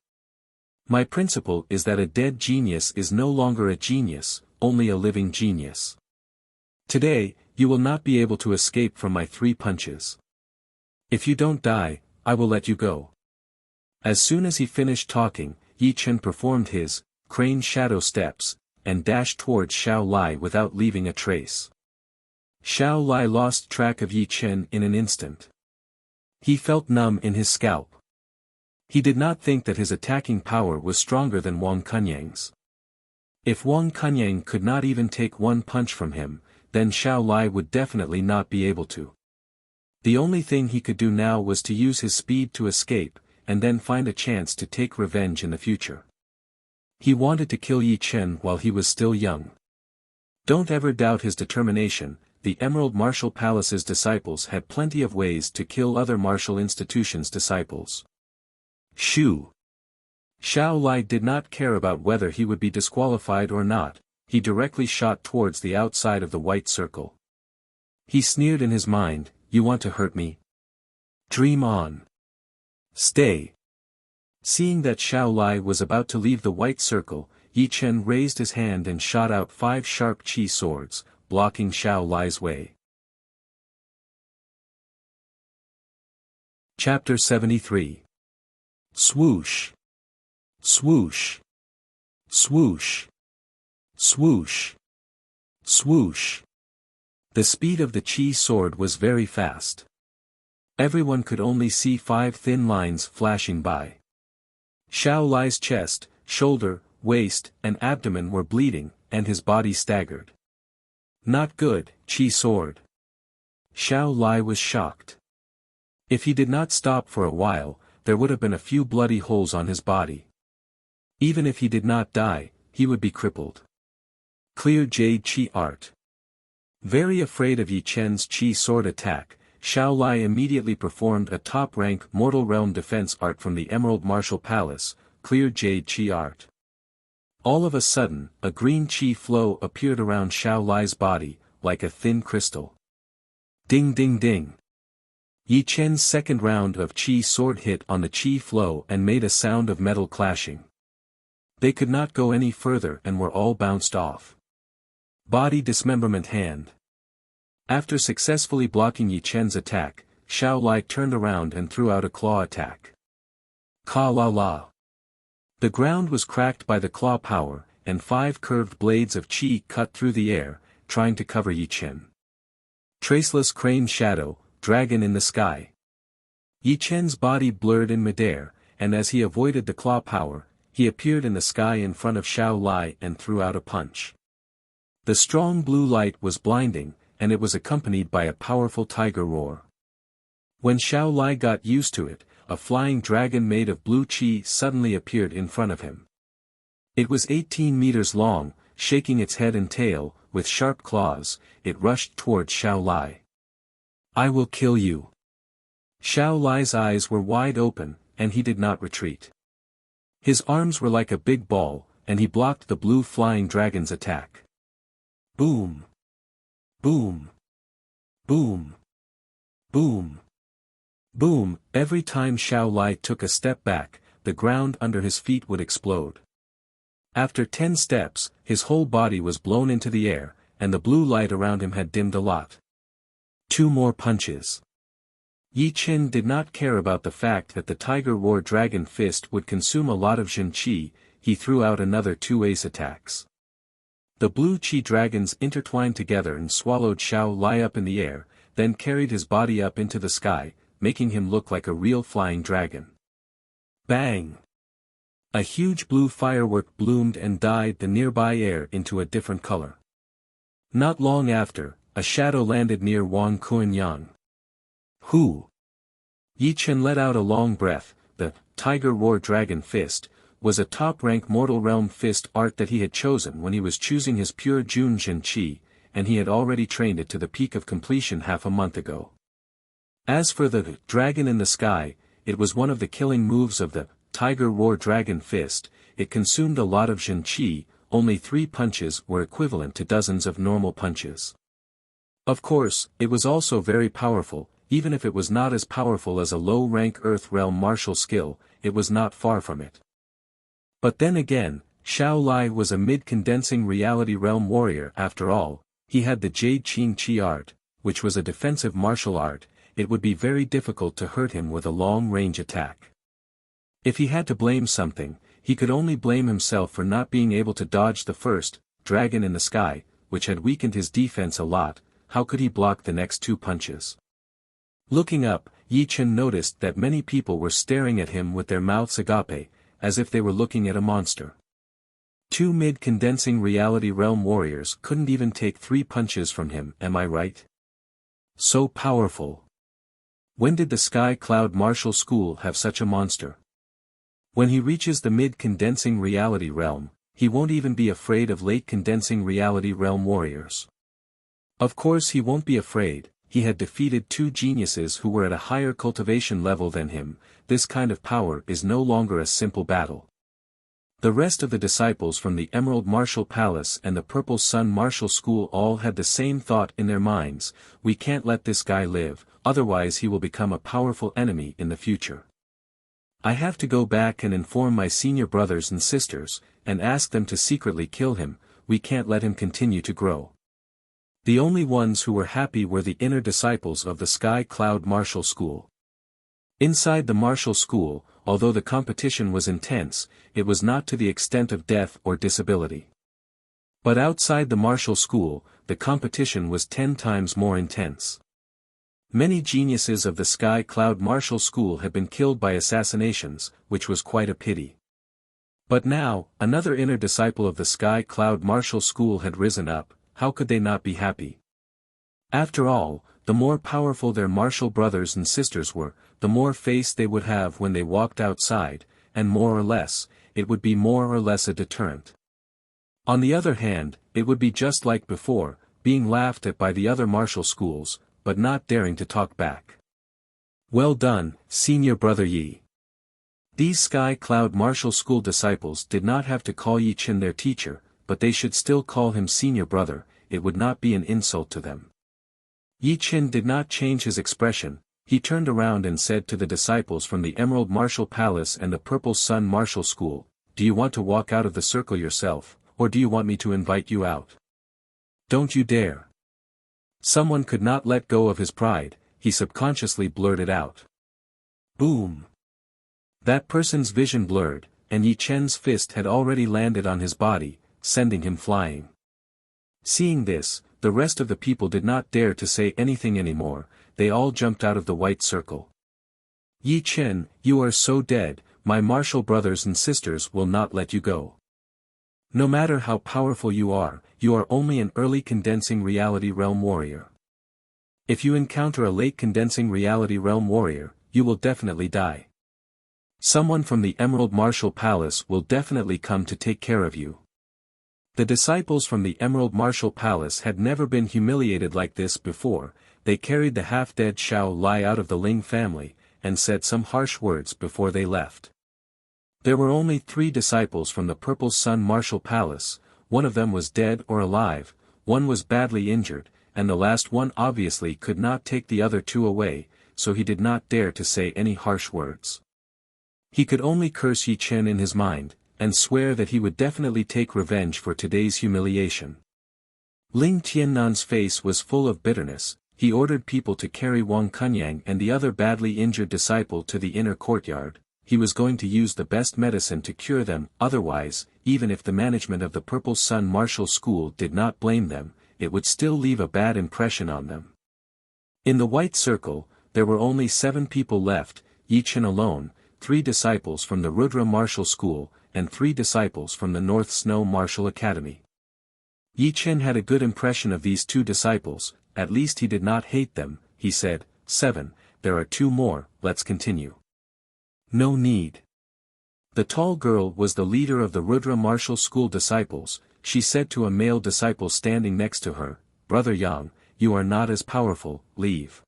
My principle is that a dead genius is no longer a genius, only a living genius. Today, you will not be able to escape from my 3 punches. If you don't die, I will let you go. As soon as he finished talking, Yi Chen performed his crane shadow steps, and dashed towards Xiao Lai without leaving a trace. Xiao Lai lost track of Yi Chen in an instant. He felt numb in his scalp. He did not think that his attacking power was stronger than Wang Kunyang's. If Wang Kunyang could not even take 1 punch from him, then Xiao Lai would definitely not be able to. The only thing he could do now was to use his speed to escape, and then find a chance to take revenge in the future. He wanted to kill Yi Chen while he was still young. Don't ever doubt his determination. The Emerald Martial Palace's disciples had plenty of ways to kill other martial institutions' disciples. Shoo! Xiao Lai did not care about whether he would be disqualified or not. He directly shot towards the outside of the white circle. He sneered in his mind, "You want to hurt me? Dream on. Stay." Seeing that Xiao Lai was about to leave the white circle, Yi Chen raised his hand and shot out 5 sharp qi swords, blocking Xiao Lai's way. Chapter 73. Swoosh! Swoosh! Swoosh! Swoosh! Swoosh! The speed of the qi sword was very fast. Everyone could only see 5 thin lines flashing by. Xiao Lai's chest, shoulder, waist, and abdomen were bleeding, and his body staggered. Not good, qi sword. Xiao Lai was shocked. If he did not stop for a while, there would have been a few bloody holes on his body. Even if he did not die, he would be crippled. Clear Jade Qi Art. Very afraid of Yi Chen's qi sword attack, Xiao Lai immediately performed a top-rank Mortal Realm defense art from the Emerald Martial Palace, Clear Jade Qi Art. All of a sudden, a green qi flow appeared around Xiao Lai's body, like a thin crystal. Ding ding ding. Yi Chen's second round of qi sword hit on the qi flow and made a sound of metal clashing. They could not go any further and were all bounced off. Body dismemberment hand. After successfully blocking Yi Chen's attack, Xiao Lai turned around and threw out a claw attack. Ka la la. The ground was cracked by the claw power, and 5 curved blades of qi cut through the air, trying to cover Yi Chen. Traceless crane shadow, dragon in the sky. Yi Chen's body blurred in midair, and as he avoided the claw power, he appeared in the sky in front of Xiao Lai and threw out a punch. The strong blue light was blinding, and it was accompanied by a powerful tiger roar. When Xiao Lai got used to it, a flying dragon made of blue qi suddenly appeared in front of him. It was 18 meters long, shaking its head and tail, with sharp claws. It rushed towards Xiao Lai. "I will kill you." Xiao Lai's eyes were wide open, and he did not retreat. His arms were like a big ball, and he blocked the blue flying dragon's attack. Boom! Boom! Boom! Boom! Boom! Every time Xiao Lai took a step back, the ground under his feet would explode. After 10 steps, his whole body was blown into the air, and the blue light around him had dimmed a lot. 2 more punches. Yi Chen did not care about the fact that the Tiger Roar Dragon Fist would consume a lot of Jin Qi. He threw out another 2 ace attacks. The blue qi dragons intertwined together and swallowed Xiao Lai up in the air, then carried his body up into the sky, making him look like a real flying dragon. Bang! A huge blue firework bloomed and dyed the nearby air into a different color. Not long after, a shadow landed near Wang Kunyang. Who? Yi Chen let out a long breath. The Tiger Roar Dragon Fist was a top-rank mortal realm fist art that he had chosen when he was choosing his pure Jun Jin Chi, and he had already trained it to the peak of completion half a month ago. As for the dragon in the sky, it was one of the killing moves of the Tiger Roar Dragon Fist. It consumed a lot of Jin Chi, only 3 punches were equivalent to dozens of normal punches. Of course, it was also very powerful, even if it was not as powerful as a low-rank Earth Realm martial skill, it was not far from it. But then again, Xiao Lai was a mid-condensing reality realm warrior after all. He had the Jade Qing Chi art, which was a defensive martial art. It would be very difficult to hurt him with a long-range attack. If he had to blame something, he could only blame himself for not being able to dodge the first dragon in the sky, which had weakened his defense a lot. How could he block the next 2 punches? Looking up, Yi Chen noticed that many people were staring at him with their mouths agape, as if they were looking at a monster. 2 mid-condensing reality realm warriors couldn't even take 3 punches from him, am I right? So powerful. When did the Sky Cloud Martial School have such a monster? When he reaches the mid-condensing reality realm, he won't even be afraid of late-condensing reality realm warriors. Of course he won't be afraid, he had defeated 2 geniuses who were at a higher cultivation level than him. This kind of power is no longer a simple battle. The rest of the disciples from the Emerald Martial Palace and the Purple Sun Martial School all had the same thought in their minds: we can't let this guy live, otherwise he will become a powerful enemy in the future. I have to go back and inform my senior brothers and sisters, and ask them to secretly kill him. We can't let him continue to grow. The only ones who were happy were the inner disciples of the Sky Cloud Martial School. Inside the martial school, although the competition was intense, it was not to the extent of death or disability. But outside the martial school, the competition was 10 times more intense. Many geniuses of the Sky Cloud Martial School had been killed by assassinations, which was quite a pity. But now, another inner disciple of the Sky Cloud Martial School had risen up. How could they not be happy? After all, the more powerful their martial brothers and sisters were, the more face they would have when they walked outside, and more or less, it would be more or less a deterrent. On the other hand, it would be just like before, being laughed at by the other martial schools, but not daring to talk back. Well done, Senior Brother Yi. These Sky Cloud Martial School disciples did not have to call Yi Chen their teacher, but they should still call him Senior Brother. It would not be an insult to them. Yi Chen did not change his expression. He turned around and said to the disciples from the Emerald Martial Palace and the Purple Sun Martial School, "Do you want to walk out of the circle yourself, or do you want me to invite you out? Don't you dare." Someone could not let go of his pride, he subconsciously blurted out. Boom! That person's vision blurred, and Yi Chen's fist had already landed on his body, sending him flying. Seeing this, the rest of the people did not dare to say anything anymore. They all jumped out of the white circle. "Yi Chen, you are so dead, my martial brothers and sisters will not let you go. No matter how powerful you are only an early condensing reality realm warrior. If you encounter a late condensing reality realm warrior, you will definitely die. Someone from the Emerald Martial Palace will definitely come to take care of you." The disciples from the Emerald Martial Palace had never been humiliated like this before. They carried the half-dead Xiao Lai out of the Ling family, and said some harsh words before they left. There were only 3 disciples from the Purple Sun Martial Palace. One of them was dead or alive, one was badly injured, and the last one obviously could not take the other 2 away, so he did not dare to say any harsh words. He could only curse Yi Chen in his mind, and swear that he would definitely take revenge for today's humiliation. Ling Tiannan's face was full of bitterness. He ordered people to carry Wang Kunyang and the other badly injured disciple to the inner courtyard. He was going to use the best medicine to cure them, otherwise, even if the management of the Purple Sun Martial School did not blame them, it would still leave a bad impression on them. In the white circle, there were only 7 people left, Yi Chen alone, 3 disciples from the Rudra Martial School, and 3 disciples from the North Snow Martial Academy. Yi Chen had a good impression of these 2 disciples. At least he did not hate them. He said, 7, there are 2 more, let's continue. No need. The tall girl was the leader of the Rudra martial school disciples. She said to a male disciple standing next to her, "Brother Yang, you are not as powerful, leave."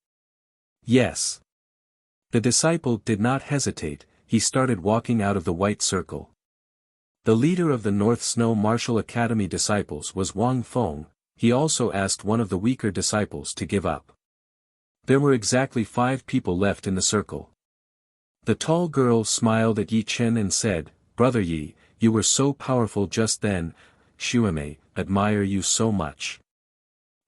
"Yes." The disciple did not hesitate, he started walking out of the white circle. The leader of the North Snow Martial Academy disciples was Wang Feng. He also asked one of the weaker disciples to give up. There were exactly 5 people left in the circle. The tall girl smiled at Yi Chen and said, "Brother Yi, you were so powerful just then, Xuemei, admire you so much."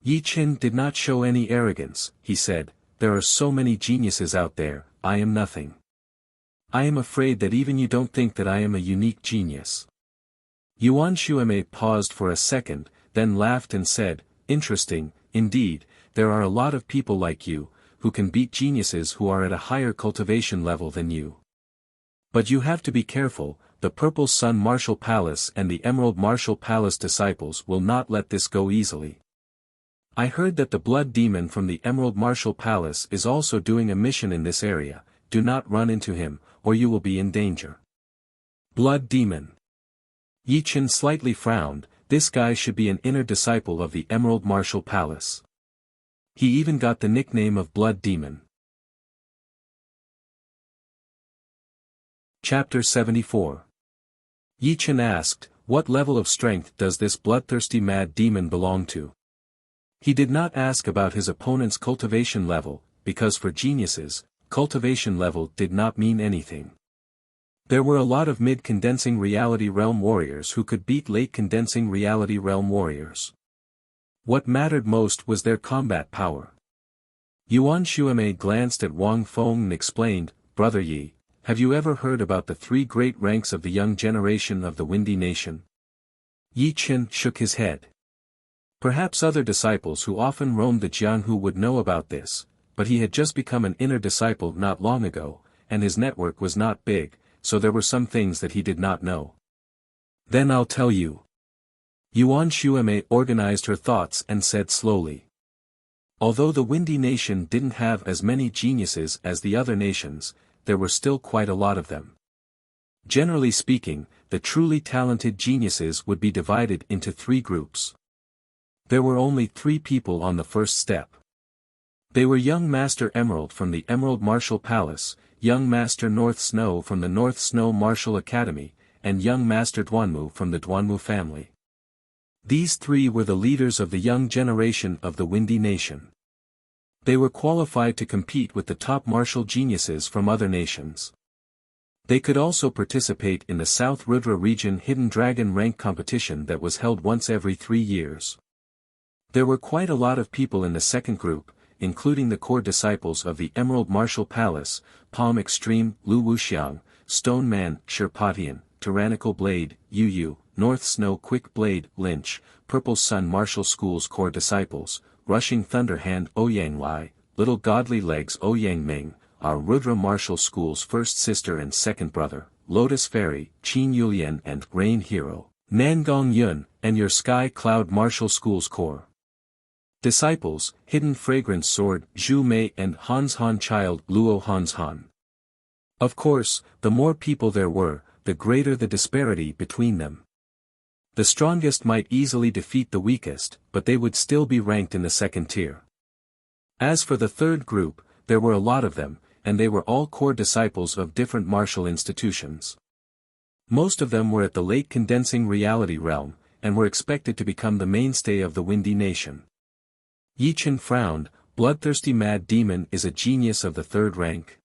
Yi Chen did not show any arrogance, he said, "There are so many geniuses out there, I am nothing. I am afraid that even you don't think that I am a unique genius." Yuan Xuemei paused for a second, then laughed and said, "Interesting, indeed, there are a lot of people like you, who can beat geniuses who are at a higher cultivation level than you. But you have to be careful, the Purple Sun Martial Palace and the Emerald Martial Palace disciples will not let this go easily. I heard that the Blood Demon from the Emerald Martial Palace is also doing a mission in this area, do not run into him, or you will be in danger." Blood Demon. Yi Chen slightly frowned, this guy should be an inner disciple of the Emerald Martial Palace. He even got the nickname of Blood Demon. Chapter 74. Yi Chen asked, "What level of strength does this bloodthirsty mad demon belong to?" He did not ask about his opponent's cultivation level, because for geniuses, cultivation level did not mean anything. There were a lot of mid-condensing reality realm warriors who could beat late-condensing reality realm warriors. What mattered most was their combat power. Yuan Xuemei glanced at Wang Feng and explained, "Brother Yi, have you ever heard about the 3 great ranks of the young generation of the Windy Nation?" Yi Chen shook his head. Perhaps other disciples who often roamed the Jianghu would know about this, but he had just become an inner disciple not long ago, and his network was not big, so there were some things that he did not know. "Then I'll tell you." Yuan Xuemei organized her thoughts and said slowly. Although the Windy Nation didn't have as many geniuses as the other nations, there were still quite a lot of them. Generally speaking, the truly talented geniuses would be divided into 3 groups. There were only 3 people on the first step. They were Young Master Emerald from the Emerald Martial Palace, Young Master North Snow from the North Snow Martial Academy, and Young Master Duanmu from the Duanmu family. These 3 were the leaders of the young generation of the Windy Nation. They were qualified to compete with the top martial geniuses from other nations. They could also participate in the South Rudra region Hidden Dragon rank competition that was held once every 3 years. There were quite a lot of people in the second group, including the core disciples of the Emerald Martial Palace, Palm Extreme, Lu Wuxiang, Stone Man, Sherpatian, Tyrannical Blade, Yu Yu, North Snow Quick Blade, Lynch, Purple Sun Martial School's core disciples, Rushing Thunderhand Ouyang Lai, Little Godly Legs Ouyang Ming, our Rudra Martial School's first sister and second brother, Lotus Fairy, Qin Yulian and Rain Hero, Nangong Yun, and your Sky Cloud Martial School's core disciples, Hidden Fragrance Sword, Zhu Mei and Hans Han Child Luo Hans Han. Of course, the more people there were, the greater the disparity between them. The strongest might easily defeat the weakest, but they would still be ranked in the second tier. As for the third group, there were a lot of them, and they were all core disciples of different martial institutions. Most of them were at the late condensing reality realm, and were expected to become the mainstay of the Windy Nation. Yi Chen frowned, bloodthirsty mad demon is a genius of the 3rd rank.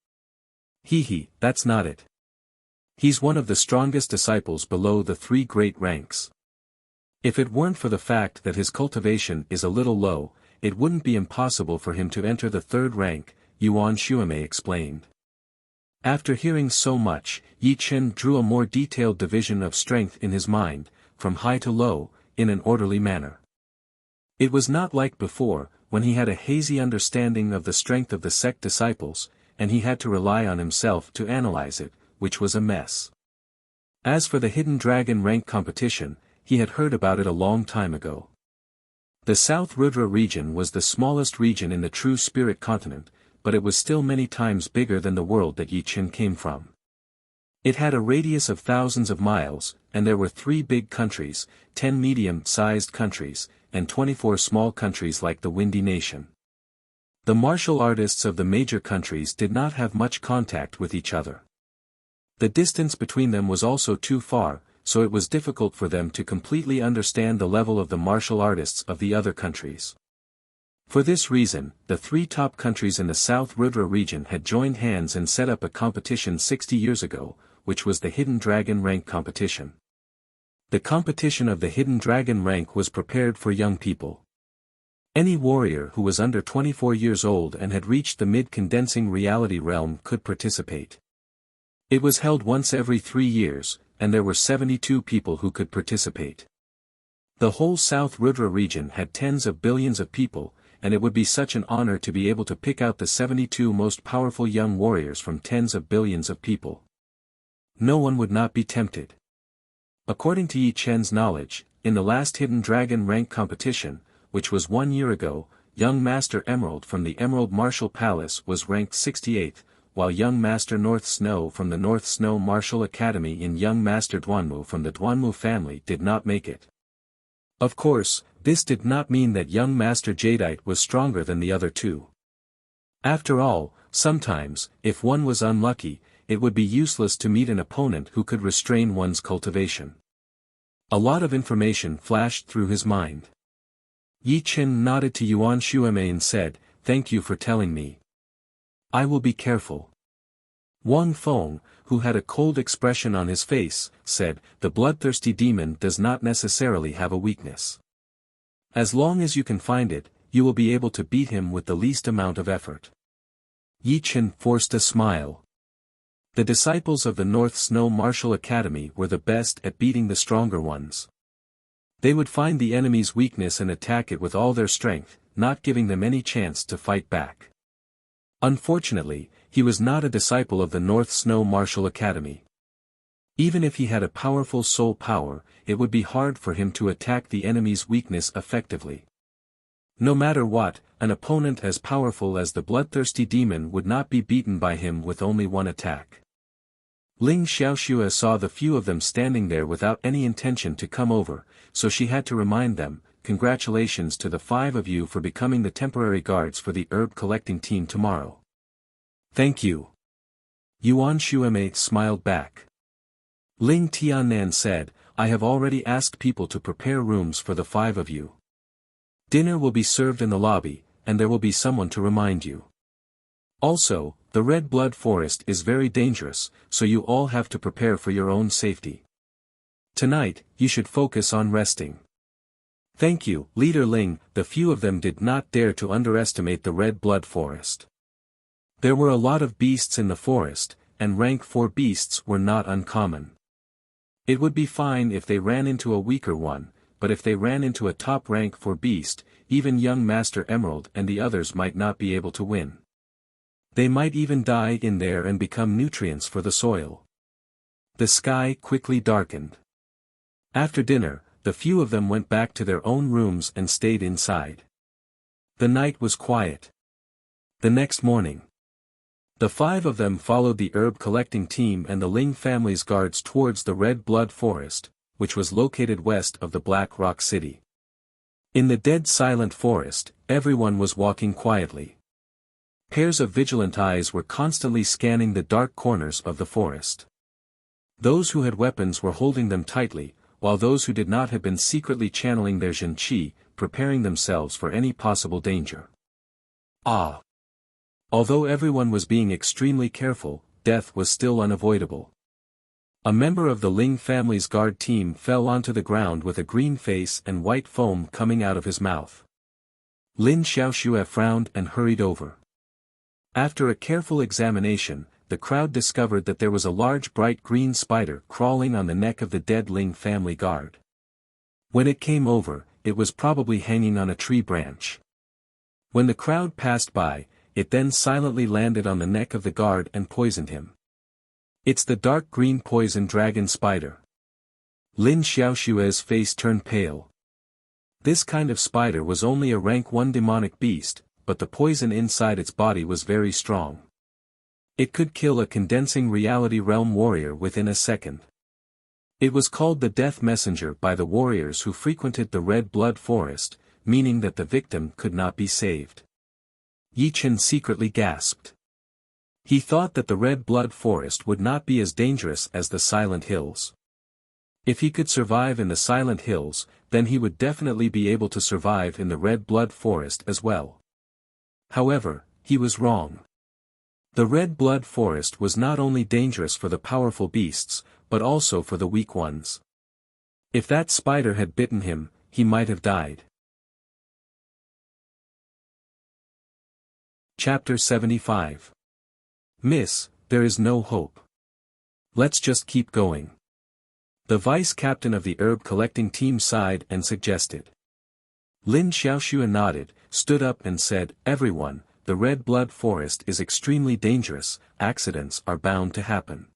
He, that's not it. He's one of the strongest disciples below the 3 great ranks. If it weren't for the fact that his cultivation is a little low, it wouldn't be impossible for him to enter the 3rd rank, Yuan Xuemei explained. After hearing so much, Yi Chen drew a more detailed division of strength in his mind, from high to low, in an orderly manner. It was not like before, when he had a hazy understanding of the strength of the sect disciples, and he had to rely on himself to analyze it, which was a mess. As for the Hidden Dragon rank competition, he had heard about it a long time ago. The South Rudra region was the smallest region in the True Spirit continent, but it was still many times bigger than the world that Yi Chen came from. It had a radius of thousands of miles, and there were 3 big countries, 10 medium-sized countries, and 24 small countries like the Windy Nation. The martial artists of the major countries did not have much contact with each other. The distance between them was also too far, so it was difficult for them to completely understand the level of the martial artists of the other countries. For this reason, the 3 top countries in the South Rudra region had joined hands and set up a competition 60 years ago, which was the Hidden Dragon Rank competition. The competition of the Hidden Dragon Rank was prepared for young people. Any warrior who was under 24 years old and had reached the mid-condensing reality realm could participate. It was held once every 3 years, and there were 72 people who could participate. The whole South Rudra region had tens of billions of people, and it would be such an honor to be able to pick out the 72 most powerful young warriors from tens of billions of people. No one would not be tempted. According to Yi Chen's knowledge, in the last Hidden Dragon Rank competition, which was 1 year ago, young Master Emerald from the Emerald Martial Palace was ranked 68th, while young Master North Snow from the North Snow Martial Academy and young Master Duanmu from the Duanmu family did not make it. Of course, this did not mean that young Master Jadeite was stronger than the other 2. After all, sometimes, if one was unlucky, it would be useless to meet an opponent who could restrain one's cultivation. A lot of information flashed through his mind. Yi Chen nodded to Yuan Shuime and said, "Thank you for telling me. I will be careful." Wang Feng, who had a cold expression on his face, said, "The bloodthirsty demon does not necessarily have a weakness. As long as you can find it, you will be able to beat him with the least amount of effort." Yi Chen forced a smile. The disciples of the North Snow Martial Academy were the best at beating the stronger ones. They would find the enemy's weakness and attack it with all their strength, not giving them any chance to fight back. Unfortunately, he was not a disciple of the North Snow Martial Academy. Even if he had a powerful soul power, it would be hard for him to attack the enemy's weakness effectively. No matter what, an opponent as powerful as the bloodthirsty demon would not be beaten by him with only one attack. Ling Xiaoxue saw the few of them standing there without any intention to come over, so she had to remind them, "Congratulations to the 5 of you for becoming the temporary guards for the herb collecting team tomorrow." "Thank you." Yuan Shuime smiled back. Ling Tiannan said, "I have already asked people to prepare rooms for the 5 of you. Dinner will be served in the lobby, and there will be someone to remind you. Also, the Red Blood Forest is very dangerous, so you all have to prepare for your own safety. Tonight, you should focus on resting." "Thank you, Leader Ling." The few of them did not dare to underestimate the Red Blood Forest. There were a lot of beasts in the forest, and rank 4 beasts were not uncommon. It would be fine if they ran into a weaker one, but if they ran into a top rank 4 beast, even young Master Emerald and the others might not be able to win. They might even die in there and become nutrients for the soil. The sky quickly darkened. After dinner, the few of them went back to their own rooms and stayed inside. The night was quiet. The next morning, the 5 of them followed the herb collecting team and the Ling family's guards towards the Red Blood Forest, which was located west of the Black Rock City. In the dead silent forest, everyone was walking quietly. Pairs of vigilant eyes were constantly scanning the dark corners of the forest. Those who had weapons were holding them tightly, while those who did not had been secretly channeling their Jin Qi, preparing themselves for any possible danger. Although everyone was being extremely careful, death was still unavoidable. A member of the Ling family's guard team fell onto the ground with a green face and white foam coming out of his mouth. Lin Xiaoxue frowned and hurried over. After a careful examination, the crowd discovered that there was a large bright green spider crawling on the neck of the dead Ling family guard. When it came over, it was probably hanging on a tree branch. When the crowd passed by, it then silently landed on the neck of the guard and poisoned him. "It's the dark green poison dragon spider." Lin Xiaoxue's face turned pale. This kind of spider was only a rank 1 demonic beast, but the poison inside its body was very strong. It could kill a condensing reality realm warrior within a second. It was called the Death Messenger by the warriors who frequented the Red Blood Forest, meaning that the victim could not be saved. Yi Chen secretly gasped. He thought that the Red Blood Forest would not be as dangerous as the Silent Hills. If he could survive in the Silent Hills, then he would definitely be able to survive in the Red Blood Forest as well. However, he was wrong. The Red Blood Forest was not only dangerous for the powerful beasts, but also for the weak ones. If that spider had bitten him, he might have died. Chapter 75. Miss, there is no hope. Let's just keep going. The vice-captain of the herb collecting team sighed and suggested. Lin Xiaoxue nodded, stood up and said, "Everyone, the Red Blood Forest is extremely dangerous, accidents are bound to happen.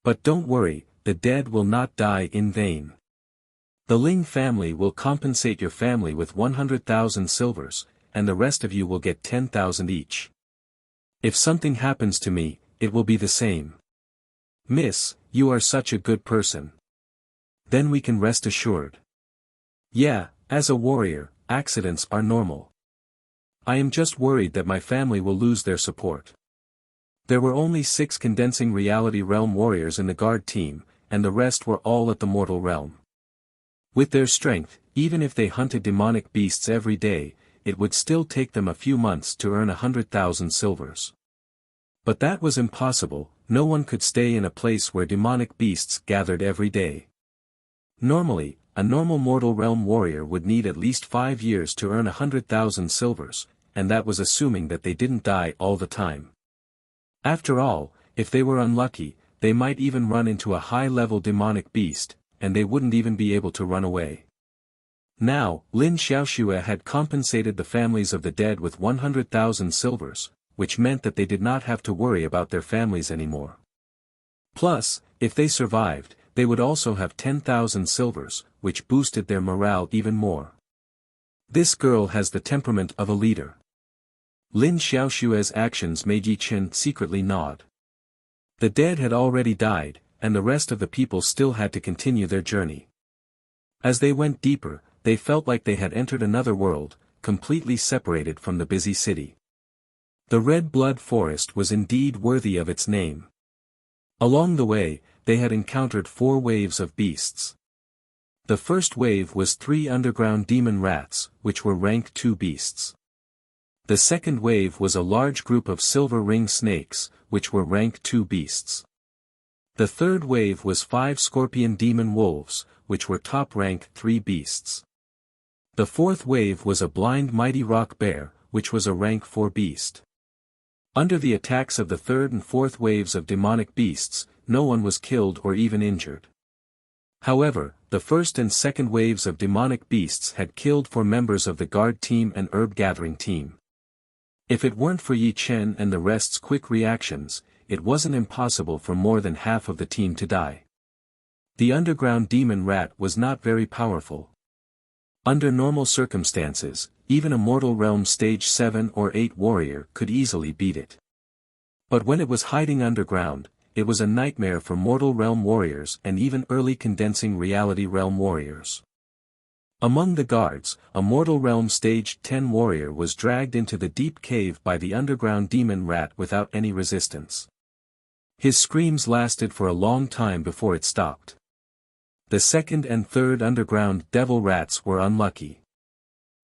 But don't worry, the dead will not die in vain. The Ling family will compensate your family with 100,000 silvers, and the rest of you will get 10,000 each. If something happens to me, it will be the same. Miss, you are such a good person. Then we can rest assured. Yeah, as a warrior, accidents are normal. I am just worried that my family will lose their support." There were only 6 condensing reality realm warriors in the guard team, and the rest were all at the mortal realm. With their strength, even if they hunted demonic beasts every day, it would still take them a few months to earn 100,000 silvers. But that was impossible, no one could stay in a place where demonic beasts gathered every day. Normally, a normal mortal realm warrior would need at least 5 years to earn 100,000 silvers, and that was assuming that they didn't die all the time. After all, if they were unlucky, they might even run into a high-level demonic beast, and they wouldn't even be able to run away. Now, Lin Xiaoxue had compensated the families of the dead with 100,000 silvers, which meant that they did not have to worry about their families anymore. Plus, if they survived, they would also have 10,000 silvers, which boosted their morale even more. This girl has the temperament of a leader. Lin Xiaoxue's actions made Yi Chen secretly nod. The dead had already died, and the rest of the people still had to continue their journey. As they went deeper, they felt like they had entered another world, completely separated from the busy city. The Red Blood Forest was indeed worthy of its name. Along the way, they had encountered 4 waves of beasts. The first wave was 3 underground demon rats, which were rank 2 beasts. The second wave was a large group of silver ring snakes, which were rank 2 beasts. The third wave was 5 scorpion demon wolves, which were top rank 3 beasts. The fourth wave was a blind mighty rock bear, which was a rank 4 beast. Under the attacks of the third and fourth waves of demonic beasts, no one was killed or even injured. However, the first and second waves of demonic beasts had killed 4 members of the guard team and herb gathering team. If it weren't for Yi Chen and the rest's quick reactions, it wasn't impossible for more than half of the team to die. The underground demon rat was not very powerful. Under normal circumstances, even a mortal realm stage 7 or 8 warrior could easily beat it. But when it was hiding underground, it was a nightmare for mortal realm warriors and even early condensing reality realm warriors. Among the guards, a mortal realm stage 10 warrior was dragged into the deep cave by the underground demon rat without any resistance. His screams lasted for a long time before it stopped. The second and third underground devil rats were unlucky.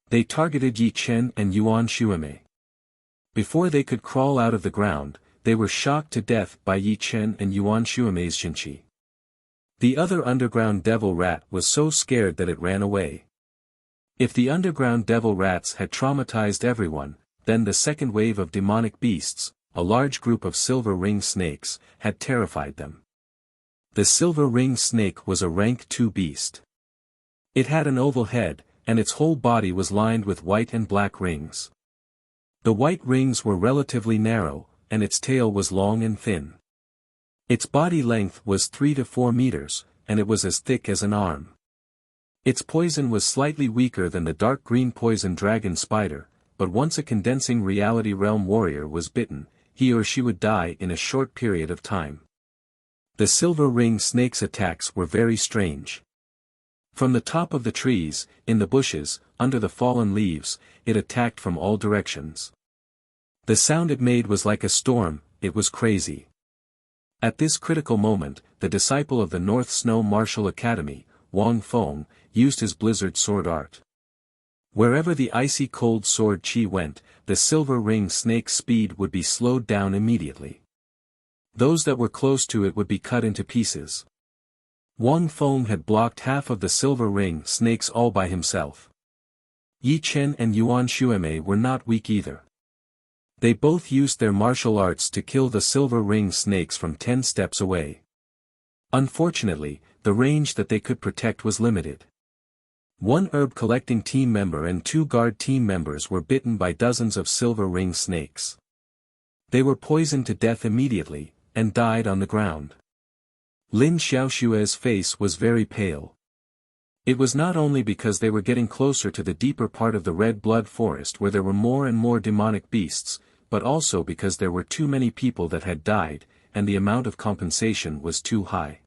They targeted Yi Chen and Yuan Shuime. Before they could crawl out of the ground, they were shocked to death by Yi Chen and Yuan Shuime's Xinqi. The other underground devil rat was so scared that it ran away. If the underground devil rats had traumatized everyone, then the second wave of demonic beasts, a large group of silver ring snakes, had terrified them. The silver ring snake was a rank 2 beast. It had an oval head, and its whole body was lined with white and black rings. The white rings were relatively narrow, and its tail was long and thin. Its body length was 3 to 4 meters, and it was as thick as an arm. Its poison was slightly weaker than the dark green poison dragon spider, but once a condensing reality realm warrior was bitten, he or she would die in a short period of time. The silver ring snake's attacks were very strange. From the top of the trees, in the bushes, under the fallen leaves, it attacked from all directions. The sound it made was like a storm, it was crazy. At this critical moment, the disciple of the North Snow Martial Academy, Wang Feng, used his blizzard sword art. Wherever the icy cold sword chi went, the silver ring snake's speed would be slowed down immediately. Those that were close to it would be cut into pieces. Wang Feng had blocked half of the silver ring snakes all by himself. Yi Chen and Yuan Xuemei were not weak either. They both used their martial arts to kill the silver ring snakes from 10 steps away. Unfortunately, the range that they could protect was limited. One herb collecting team member and 2 guard team members were bitten by dozens of silver ring snakes. They were poisoned to death immediately, and died on the ground. Lin Xiaoshue's face was very pale. It was not only because they were getting closer to the deeper part of the red blood forest where there were more and more demonic beasts, but also because there were too many people that had died, and the amount of compensation was too high.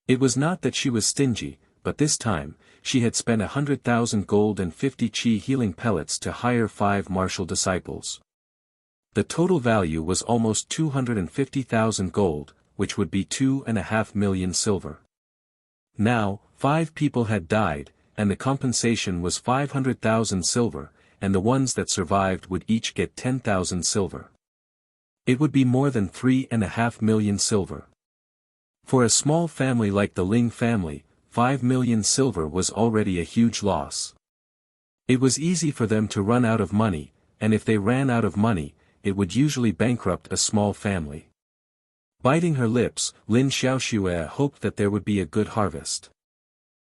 It was not that she was stingy, but this time, she had spent 100,000 gold and 50 chi healing pellets to hire 5 martial disciples. The total value was almost 250,000 gold, which would be 2.5 million silver. Now, 5 people had died, and the compensation was 500,000 silver, and the ones that survived would each get 10,000 silver. It would be more than 3.5 million silver. For a small family like the Ling family, 5 million silver was already a huge loss. It was easy for them to run out of money, and if they ran out of money, it would usually bankrupt a small family. Biting her lips, Lin Xiaoxue hoped that there would be a good harvest.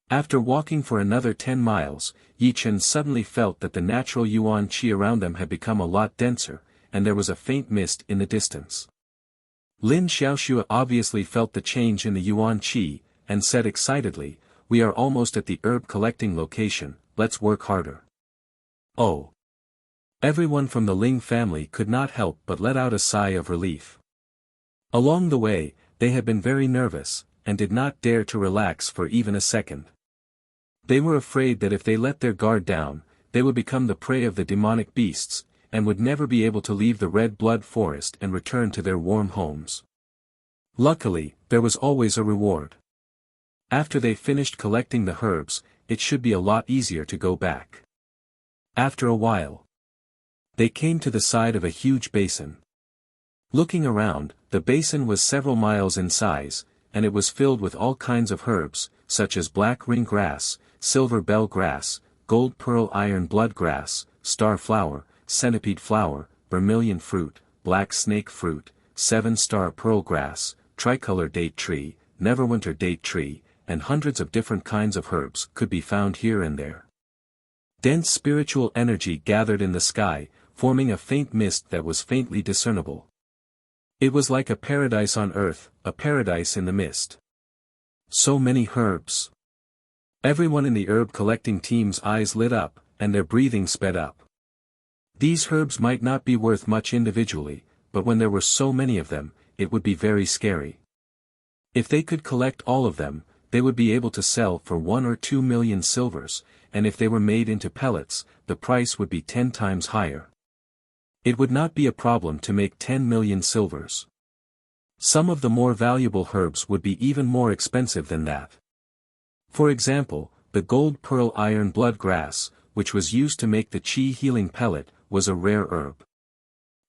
After walking for another 10 miles, Yi Chen suddenly felt that the natural yuan qi around them had become a lot denser, and there was a faint mist in the distance. Lin Xiaoxue obviously felt the change in the yuan qi, and said excitedly, "We are almost at the herb collecting location, let's work harder." Oh! Everyone from the Ling family could not help but let out a sigh of relief. Along the way, they had been very nervous, and did not dare to relax for even a second. They were afraid that if they let their guard down, they would become the prey of the demonic beasts, and would never be able to leave the red blood forest and return to their warm homes. Luckily, there was always a reward. After they finished collecting the herbs, it should be a lot easier to go back. After a while, they came to the side of a huge basin. Looking around, the basin was several miles in size, and it was filled with all kinds of herbs, such as black ring grass, silver bell grass, gold pearl iron blood grass, star flower, centipede flower, vermilion fruit, black snake fruit, 7-star pearl grass, tricolor date tree, neverwinter date tree, and hundreds of different kinds of herbs could be found here and there. Dense spiritual energy gathered in the sky, forming a faint mist that was faintly discernible. It was like a paradise on earth, a paradise in the mist. So many herbs. Everyone in the herb collecting team's eyes lit up, and their breathing sped up. These herbs might not be worth much individually, but when there were so many of them, it would be very scary. If they could collect all of them, they would be able to sell for 1 or 2 million silvers, and if they were made into pellets, the price would be 10 times higher. It would not be a problem to make 10 million silvers. Some of the more valuable herbs would be even more expensive than that. For example, the gold pearl iron blood grass, which was used to make the chi healing pellet, was a rare herb.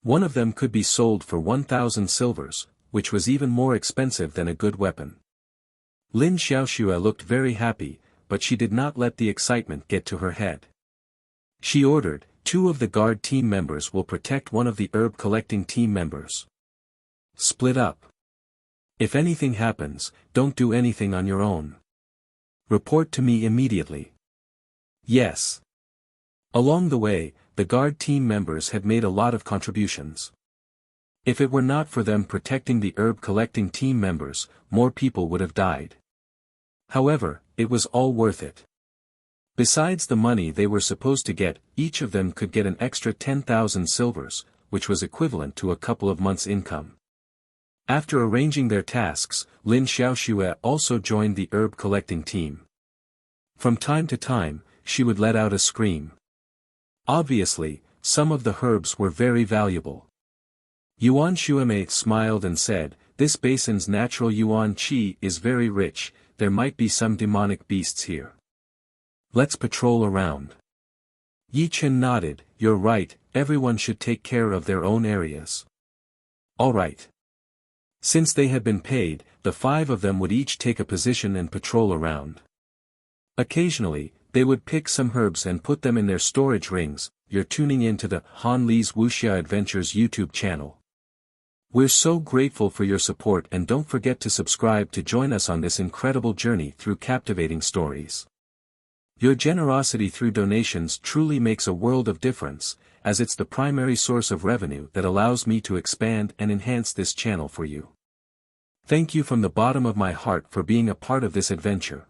One of them could be sold for 1,000 silvers, which was even more expensive than a good weapon. Lin Xiaoxue looked very happy, but she did not let the excitement get to her head. She ordered, 2 of the guard team members will protect one of the herb collecting team members. Split up. If anything happens, don't do anything on your own. Report to me immediately. Yes. Along the way, the guard team members had made a lot of contributions. If it were not for them protecting the herb collecting team members, more people would have died. However, it was all worth it. Besides the money they were supposed to get, each of them could get an extra 10,000 silvers, which was equivalent to a couple of months' income. After arranging their tasks, Lin Xiaoxue also joined the herb collecting team. From time to time, she would let out a scream. Obviously, some of the herbs were very valuable. Yuan Xuemei smiled and said, "This basin's natural yuan qi is very rich, there might be some demonic beasts here. Let's patrol around." Yi Chen nodded, "You're right, everyone should take care of their own areas." All right. Since they had been paid, the 5 of them would each take a position and patrol around. Occasionally, they would pick some herbs and put them in their storage rings. You're tuning in to the Han Li's Wuxia Adventures YouTube channel. We're so grateful for your support, and don't forget to subscribe to join us on this incredible journey through captivating stories. Your generosity through donations truly makes a world of difference, as it's the primary source of revenue that allows me to expand and enhance this channel for you. Thank you from the bottom of my heart for being a part of this adventure.